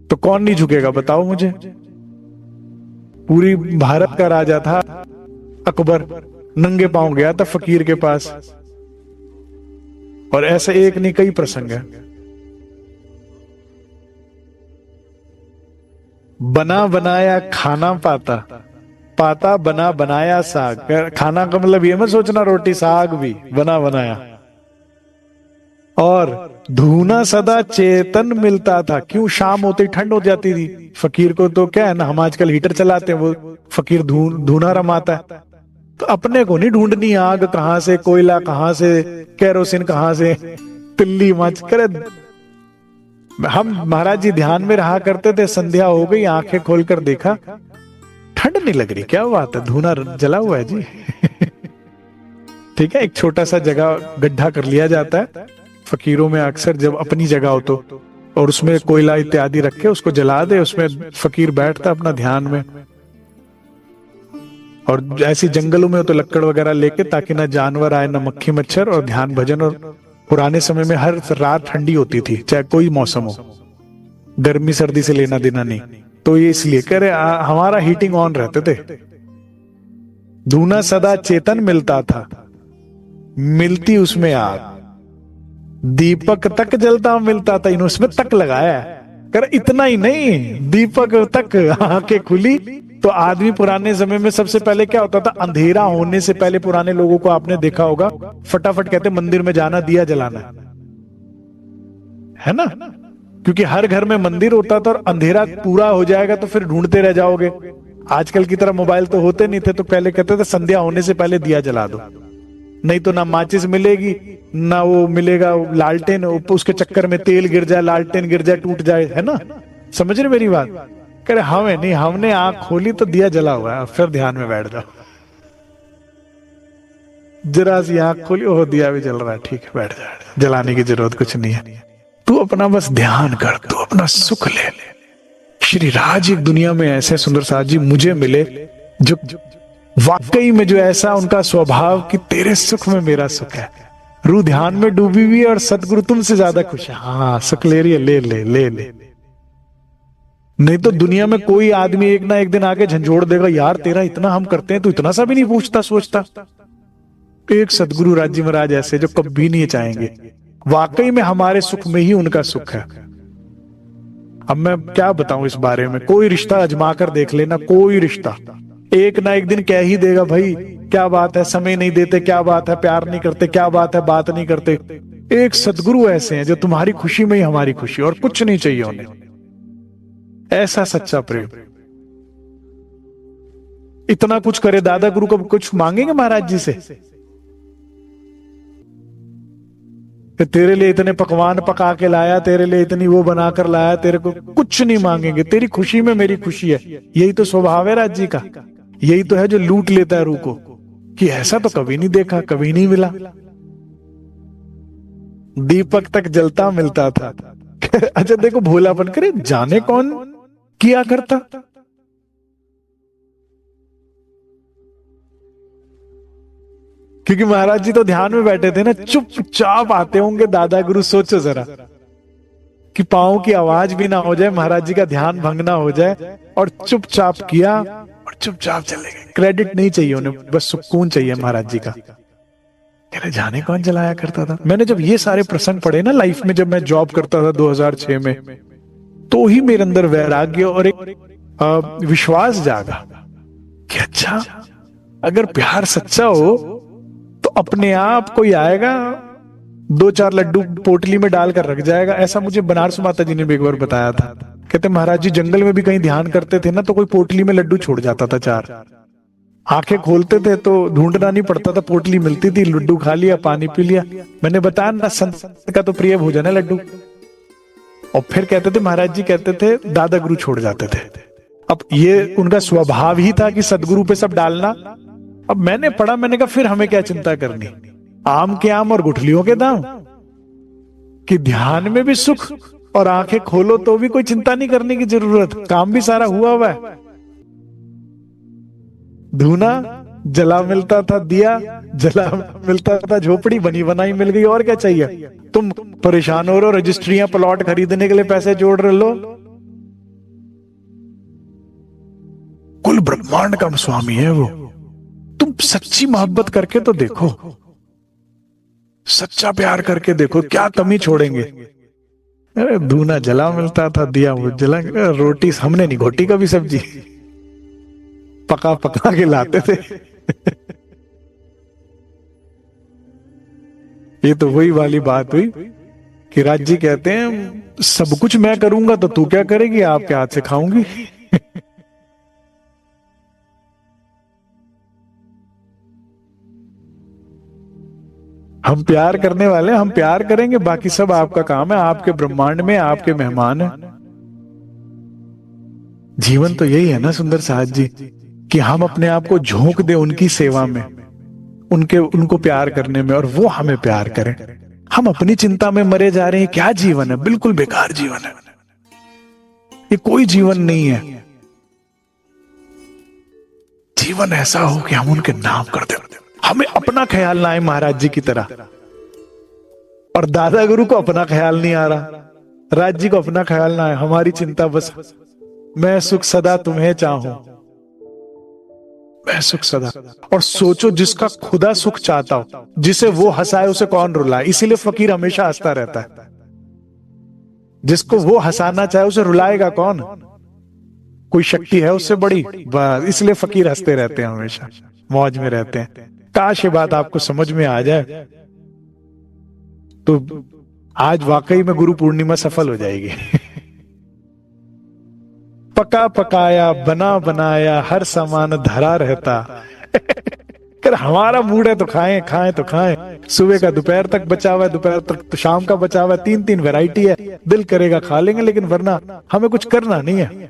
Speaker 1: तो कौन नहीं झुकेगा बताओ मुझे। पूरी भारत का राजा था अकबर, नंगे पांव गया था फकीर के पास, और ऐसा एक नहीं कई प्रसंग है। बना बनाया खाना पाता, पाता बना बनाया साग। खाना का मतलब ये मत सोचना रोटी साग भी बना बनाया। और धूना सदा चेतन मिलता था, क्यों शाम होते ही ठंड हो जाती थी, फकीर को तो क्या है ना, हम आजकल हीटर चलाते हैं, वो फकीर धूना रमाता है, तो अपने को नहीं ढूंढनी आग कहां से, कोयला कहां से, केरोसिन कहां से, तिल्ली मच करे। हम महाराज जी ध्यान में रहा करते थे, संध्या हो गई, आंखें खोलकर देखा, ठंड नहीं लग रही, क्या बात है, धूना जला हुआ है जी। ठीक है, एक छोटा सा जगह गड्ढा कर लिया जाता है फकीरों में अक्सर, जब अपनी जगह हो तो, और उसमें कोयला इत्यादि रख के उसको जला दे, उसमें फकीर बैठता अपना ध्यान में। और ऐसी जंगलों में हो तो लकड़ वगैरह लेके, ताकि ना जानवर आए ना मक्खी मच्छर, और ध्यान भजन। और पुराने समय में हर रात ठंडी होती थी, चाहे कोई मौसम हो, गर्मी सर्दी से लेना देना नहीं, तो ये इसलिए कह रहे हमारा हीटिंग ऑन रहते थे। धूना सदा चेतन मिलता था, मिलती उसमें आग, दीपक तक जलता मिलता था, इन्होंने उसमें तक लगाया है। कर इतना ही नहीं, दीपक तक आंखें खुली तो आदमी पुराने समय में सबसे पहले क्या होता था, अंधेरा होने से पहले पुराने लोगों को आपने देखा होगा, फटाफट कहते मंदिर में जाना, दिया जलाना, है ना, क्योंकि हर घर में मंदिर होता था, और अंधेरा पूरा हो जाएगा तो फिर ढूंढते रह जाओगे। आजकल की तरह मोबाइल तो होते नहीं थे, तो पहले कहते थे संध्या होने से पहले दिया जला दो, नहीं तो ना माचिस मिलेगी, ना वो मिलेगा लालटेन, उसके चक्कर में तेल गिर जाए, लालटेन गिर जाए, टूट जाए, है ना। समझ रहे मेरी बात। कह रहे हमें नहीं, हमने आंख खोली तो दिया जला हुआ है, फिर ध्यान में बैठ जाओ। जरा सी आंख खोली, ओह दिया भी जल रहा है, ठीक है बैठ जा, जलाने की जरूरत कुछ नहीं है, तू अपना बस ध्यान कर, तू अपना सुख ले। श्री राज एक दुनिया में ऐसे सुंदर साथ जी मुझे मिले, जो वाकई में जो ऐसा उनका स्वभाव कि तेरे सुख में मेरा सुख है, रूह ध्यान में डूबी हुई है और सदगुरु तुमसे ज्यादा खुश है। हाँ सुख ले रही है, ले ले ले ले। नहीं तो दुनिया में कोई आदमी एक ना एक दिन आके झंझोड़ देगा, यार तेरा इतना हम करते हैं, तू इतना सा भी नहीं पूछता सोचता। एक सदगुरु राजी महाराज ऐसे जो कभी नहीं चाहेंगे, वाकई में हमारे सुख में ही उनका सुख है। अब मैं क्या बताऊं इस बारे में, कोई रिश्ता आजमा कर देख लेना, कोई रिश्ता एक ना एक दिन कह ही देगा, भाई क्या बात है समय नहीं देते, क्या बात है प्यार नहीं करते, क्या बात है बात नहीं करते। एक सदगुरु ऐसे हैं जो तुम्हारी खुशी में ही हमारी खुशी, और कुछ नहीं चाहिए उन्हें, ऐसा सच्चा प्रेम। इतना कुछ करे, दादा गुरु को कुछ मांगेंगे महाराज जी से, तेरे लिए इतने पकवान पका के लाया, तेरे लिए इतनी वो बनाकर लाया, तेरे को कुछ नहीं मांगेंगे, तेरी खुशी में मेरी खुशी है। यही तो स्वभाव है राज जी का, यही तो है जो लूट लेता है रूह को, कि ऐसा तो कभी नहीं देखा, कभी नहीं मिला। दीपक तक जलता मिलता था। अच्छा देखो भोलापन करे, जाने कौन किया करता। क्योंकि महाराज जी तो ध्यान में बैठे थे ना, चुपचाप आते होंगे दादा गुरु। सोचो जरा कि पांव की आवाज भी ना हो जाए, महाराज जी का ध्यान भंग ना हो जाए, और चुपचाप किया और चुपचाप चले गए। क्रेडिट नहीं चाहिए उन्हें, बस सुकून चाहिए महाराज जी का। कह रहे जाने कौन जलाया करता था। मैंने जब ये सारे प्रसंग पढ़े ना लाइफ में, जब मैं जॉब करता था 2006 में, तो ही मेरे अंदर वैराग्य और एक विश्वास जागा कि अच्छा अगर प्यार सच्चा हो तो अपने आप कोई आएगा, 2-4 लड्डू पोटली में डालकर रख जाएगा। ऐसा मुझे बनारस माता जी ने भी एक बार बताया था। कहते महाराज जी जंगल में भी कहीं ध्यान करते थे ना, तो कोई पोटली में लड्डू छोड़ जाता था 4। आंखें खोलते थे तो ढूंढना नहीं पड़ता था, पोटली मिलती थी, लड्डू खा लिया, पानी पी लिया। मैंने बताया ना, संत का तो प्रिय भोजन है लड्डू। और फिर कहते थे महाराज जी, कहते थे दादा गुरु छोड़ जाते थे। अब ये उनका स्वभाव ही था कि सदगुरु पे सब डालना। अब मैंने पढ़ा, मैंने कहा फिर हमें क्या चिंता करनी, आम के आम और गुठलियों के दाम, कि ध्यान में भी सुख और आंखें खोलो तो भी कोई चिंता नहीं करने की जरूरत, काम भी सारा हुआ हुआ है। धूना जला मिलता था, दिया जला मिलता था, झोपड़ी बनी बनाई मिल गई, और क्या चाहिए। तुम परेशान हो रहे हो, रजिस्ट्रियां प्लॉट खरीदने के लिए पैसे जोड़ रहे लो। कुल ब्रह्मांड का स्वामी है वो। तुम सच्ची मोहब्बत करके तो देखो, सच्चा प्यार करके देखो, क्या कमी छोड़ेंगे। अरे धूना जला मिलता था, दिया वो जला, रोटी हमने नहीं घोटी कभी, सब्जी पका पका के लाते थे। ये तो वही वाली बात हुई कि राज जी कहते हैं सब कुछ मैं करूंगा तो तू क्या करेगी, आपके हाथ से खाऊंगी। हम प्यार करने वाले, हम प्यार करेंगे, बाकी सब आपका काम है, आपके ब्रह्मांड में आपके मेहमान है। जीवन तो यही है ना सुंदर साहब जी, कि हम अपने आप को झोंक दे उनकी सेवा में, उनको प्यार करने में, और वो हमें प्यार करें। हम अपनी चिंता में मरे जा रहे हैं, क्या जीवन है, बिल्कुल बेकार जीवन है। ये कोई जीवन नहीं है। जीवन ऐसा हो कि हम उनके नाम कर दे, हमें अपना ख्याल ना आए महाराज जी की तरह। और दादा गुरु को अपना ख्याल नहीं आ रहा, राज जी को अपना ख्याल ना आए, हमारी चिंता बस मैं सुख सदा तुम्हें चाहूं, मैं सुख सदा। और सोचो जिसका खुदा सुख चाहता हो, जिसे वो हंसाए उसे कौन रुलाए। इसीलिए फकीर हमेशा हंसता रहता है। जिसको वो हंसाना चाहे उसे रुलाएगा कौन, कोई शक्ति है उससे बड़ी, बस इसलिए फकीर हंसते रहते हैं, हमेशा मौज में रहते हैं। काश ये बात आपको समझ में आ जाए तो आज वाकई में गुरु पूर्णिमा सफल हो जाएगी। पका पकाया बना बनाया हर सामान धरा रहता। कर हमारा मूड है तो खाएं, खाएं तो खाएं। सुबह का दोपहर तक बचा हुआ है, दोपहर तक तो शाम का बचा हुआ है, 3-3 वैरायटी है, दिल करेगा खा लेंगे, लेकिन वरना हमें कुछ करना नहीं है।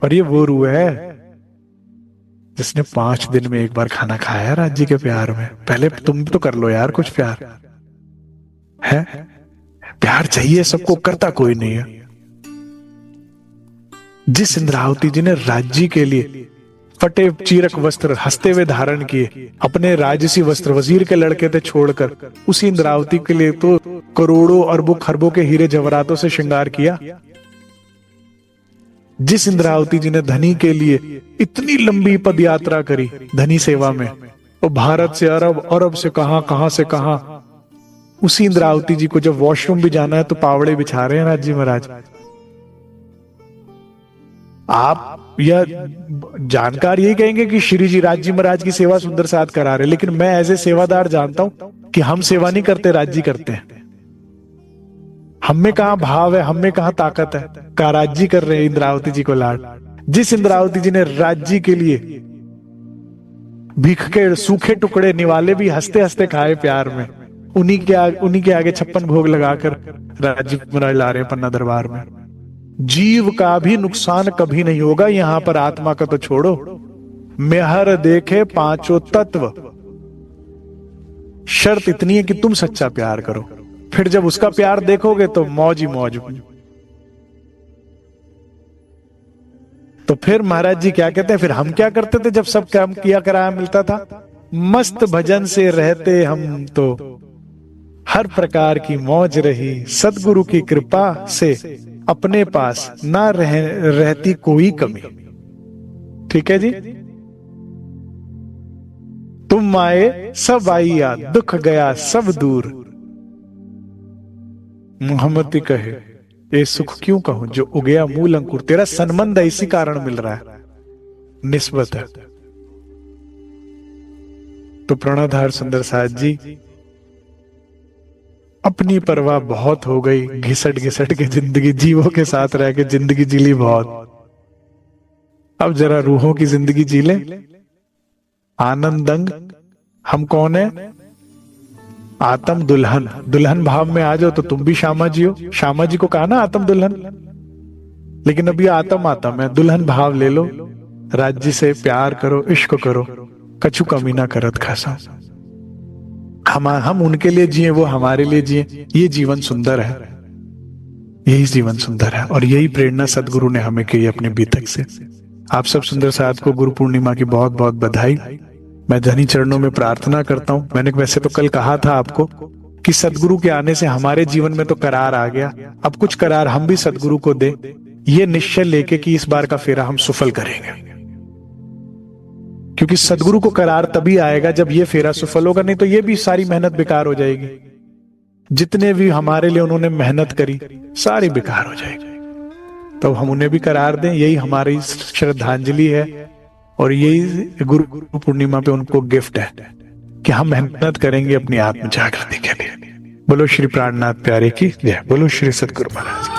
Speaker 1: और ये वो रूह है जिसने 5 दिन में एक बार खाना खाया राज जी के प्यार में। पहले तुम तो कर लो यार कुछ प्यार है। प्यार चाहिए सबको, करता कोई नहीं है। जिस इंद्रावती जी ने राज जी के लिए फटे चीरक वस्त्र हंसते हुए धारण किए, अपने राजसी वस्त्र वजीर के लड़के थे छोड़कर, उसी इंद्रावती के लिए तो करोड़ों अरबों खरबों के हीरे जवाहरातों से श्रृंगार किया। जिस इंद्रावती जी ने धनी के लिए इतनी लंबी पद यात्रा करी धनी सेवा में, वो भारत से अरब, अरब से कहां से कहां, उसी इंद्रावती जी को जब वॉशरूम भी जाना है तो पावड़े बिछा रहे हैं राज जी महाराज। आप यह जानकार यही कहेंगे कि श्री जी राज जी महाराज की सेवा सुंदर साथ करा रहे, लेकिन मैं एज ए सेवादार जानता हूं कि हम सेवा नहीं करते, राज जी करते हैं। हम में कहां भाव है, हम में कहां ताकत है, का राज जी कर रहे हैं इंद्रावती जी को लाड। जिस इंद्रावती जी ने राज जी के लिए भीख के सूखे टुकड़े निवाले भी हंसते हंसते खाए प्यार में, उन्हीं के आगे 56 भोग लगाकर राज जी महाराज ला रहे हैं पन्ना दरबार में। जीव का भी नुकसान कभी नहीं होगा यहां पर, आत्मा का तो छोड़ो। मेहर देखे 5 तत्व, शर्त इतनी है कि तुम सच्चा प्यार करो, फिर जब उसका प्यार देखोगे तो मौज ही मौज। तो फिर महाराज जी क्या कहते हैं, फिर हम क्या करते थे जब सब काम किया कराया मिलता था? मस्त भजन से रहते हम तो, हर प्रकार की मौज रही, सदगुरु की कृपा से अपने पास ना रहती कोई कमी। ठीक है जी। तुम आए सब आइया, दुख गया सब दूर। मोहम्मदी कहे ये सुख क्यों कहूं जो उगया मूल अंकुर। तेरा संबंध इसी कारण मिल रहा है, निस्बत है। तो प्रणवधार सुंदर साथ जी, अपनी परवाह बहुत हो गई, घिसट घिसट के जिंदगी, जीवों के साथ रह के जिंदगी जी ली बहुत। अब जरा रूहों की जिंदगी जी ले, आनंद दंग। हम कौन है? आत्म दुल्हन। दुल्हन भाव में आ जाओ तो तुम भी श्यामा जी हो। श्यामा जी को कहा ना आत्म दुल्हन, लेकिन अभी आत्म है। दुल्हन भाव ले लो, राज्य से प्यार करो, इश्क करो, कछु कमी ना करत खासा। हम उनके लिए जिए, वो हमारे लिए जिए। ये जीवन सुंदर है, यही जीवन सुंदर है। और यही प्रेरणा सदगुरु ने हमें की अपने बीतक से। आप सब सुंदर साथ को गुरु पूर्णिमा की बहुत बहुत बधाई। मैं धनी चरणों में प्रार्थना करता हूं। मैंने वैसे तो कल कहा था आपको कि सदगुरु के आने से हमारे जीवन में तो करार आ गया, अब कुछ करार हम भी सदगुरु को दे, ये निश्चय लेके कि इस बार का फेरा हम सफल करेंगे। क्योंकि सदगुरु को करार तभी आएगा जब ये फेरा सफल होगा, नहीं तो ये भी सारी मेहनत बेकार हो जाएगी। जितने भी हमारे लिए उन्होंने मेहनत करी सारी बेकार हो जाएगी। तो हम उन्हें भी करार दें, यही हमारी श्रद्धांजलि है और यही गुरु पूर्णिमा पे उनको गिफ्ट है कि हम मेहनत करेंगे अपनी आत्म जागृति के लिए। बोलो श्री प्राणनाथ प्यारे की जय, बोलो श्री सद्गुरु महाराज।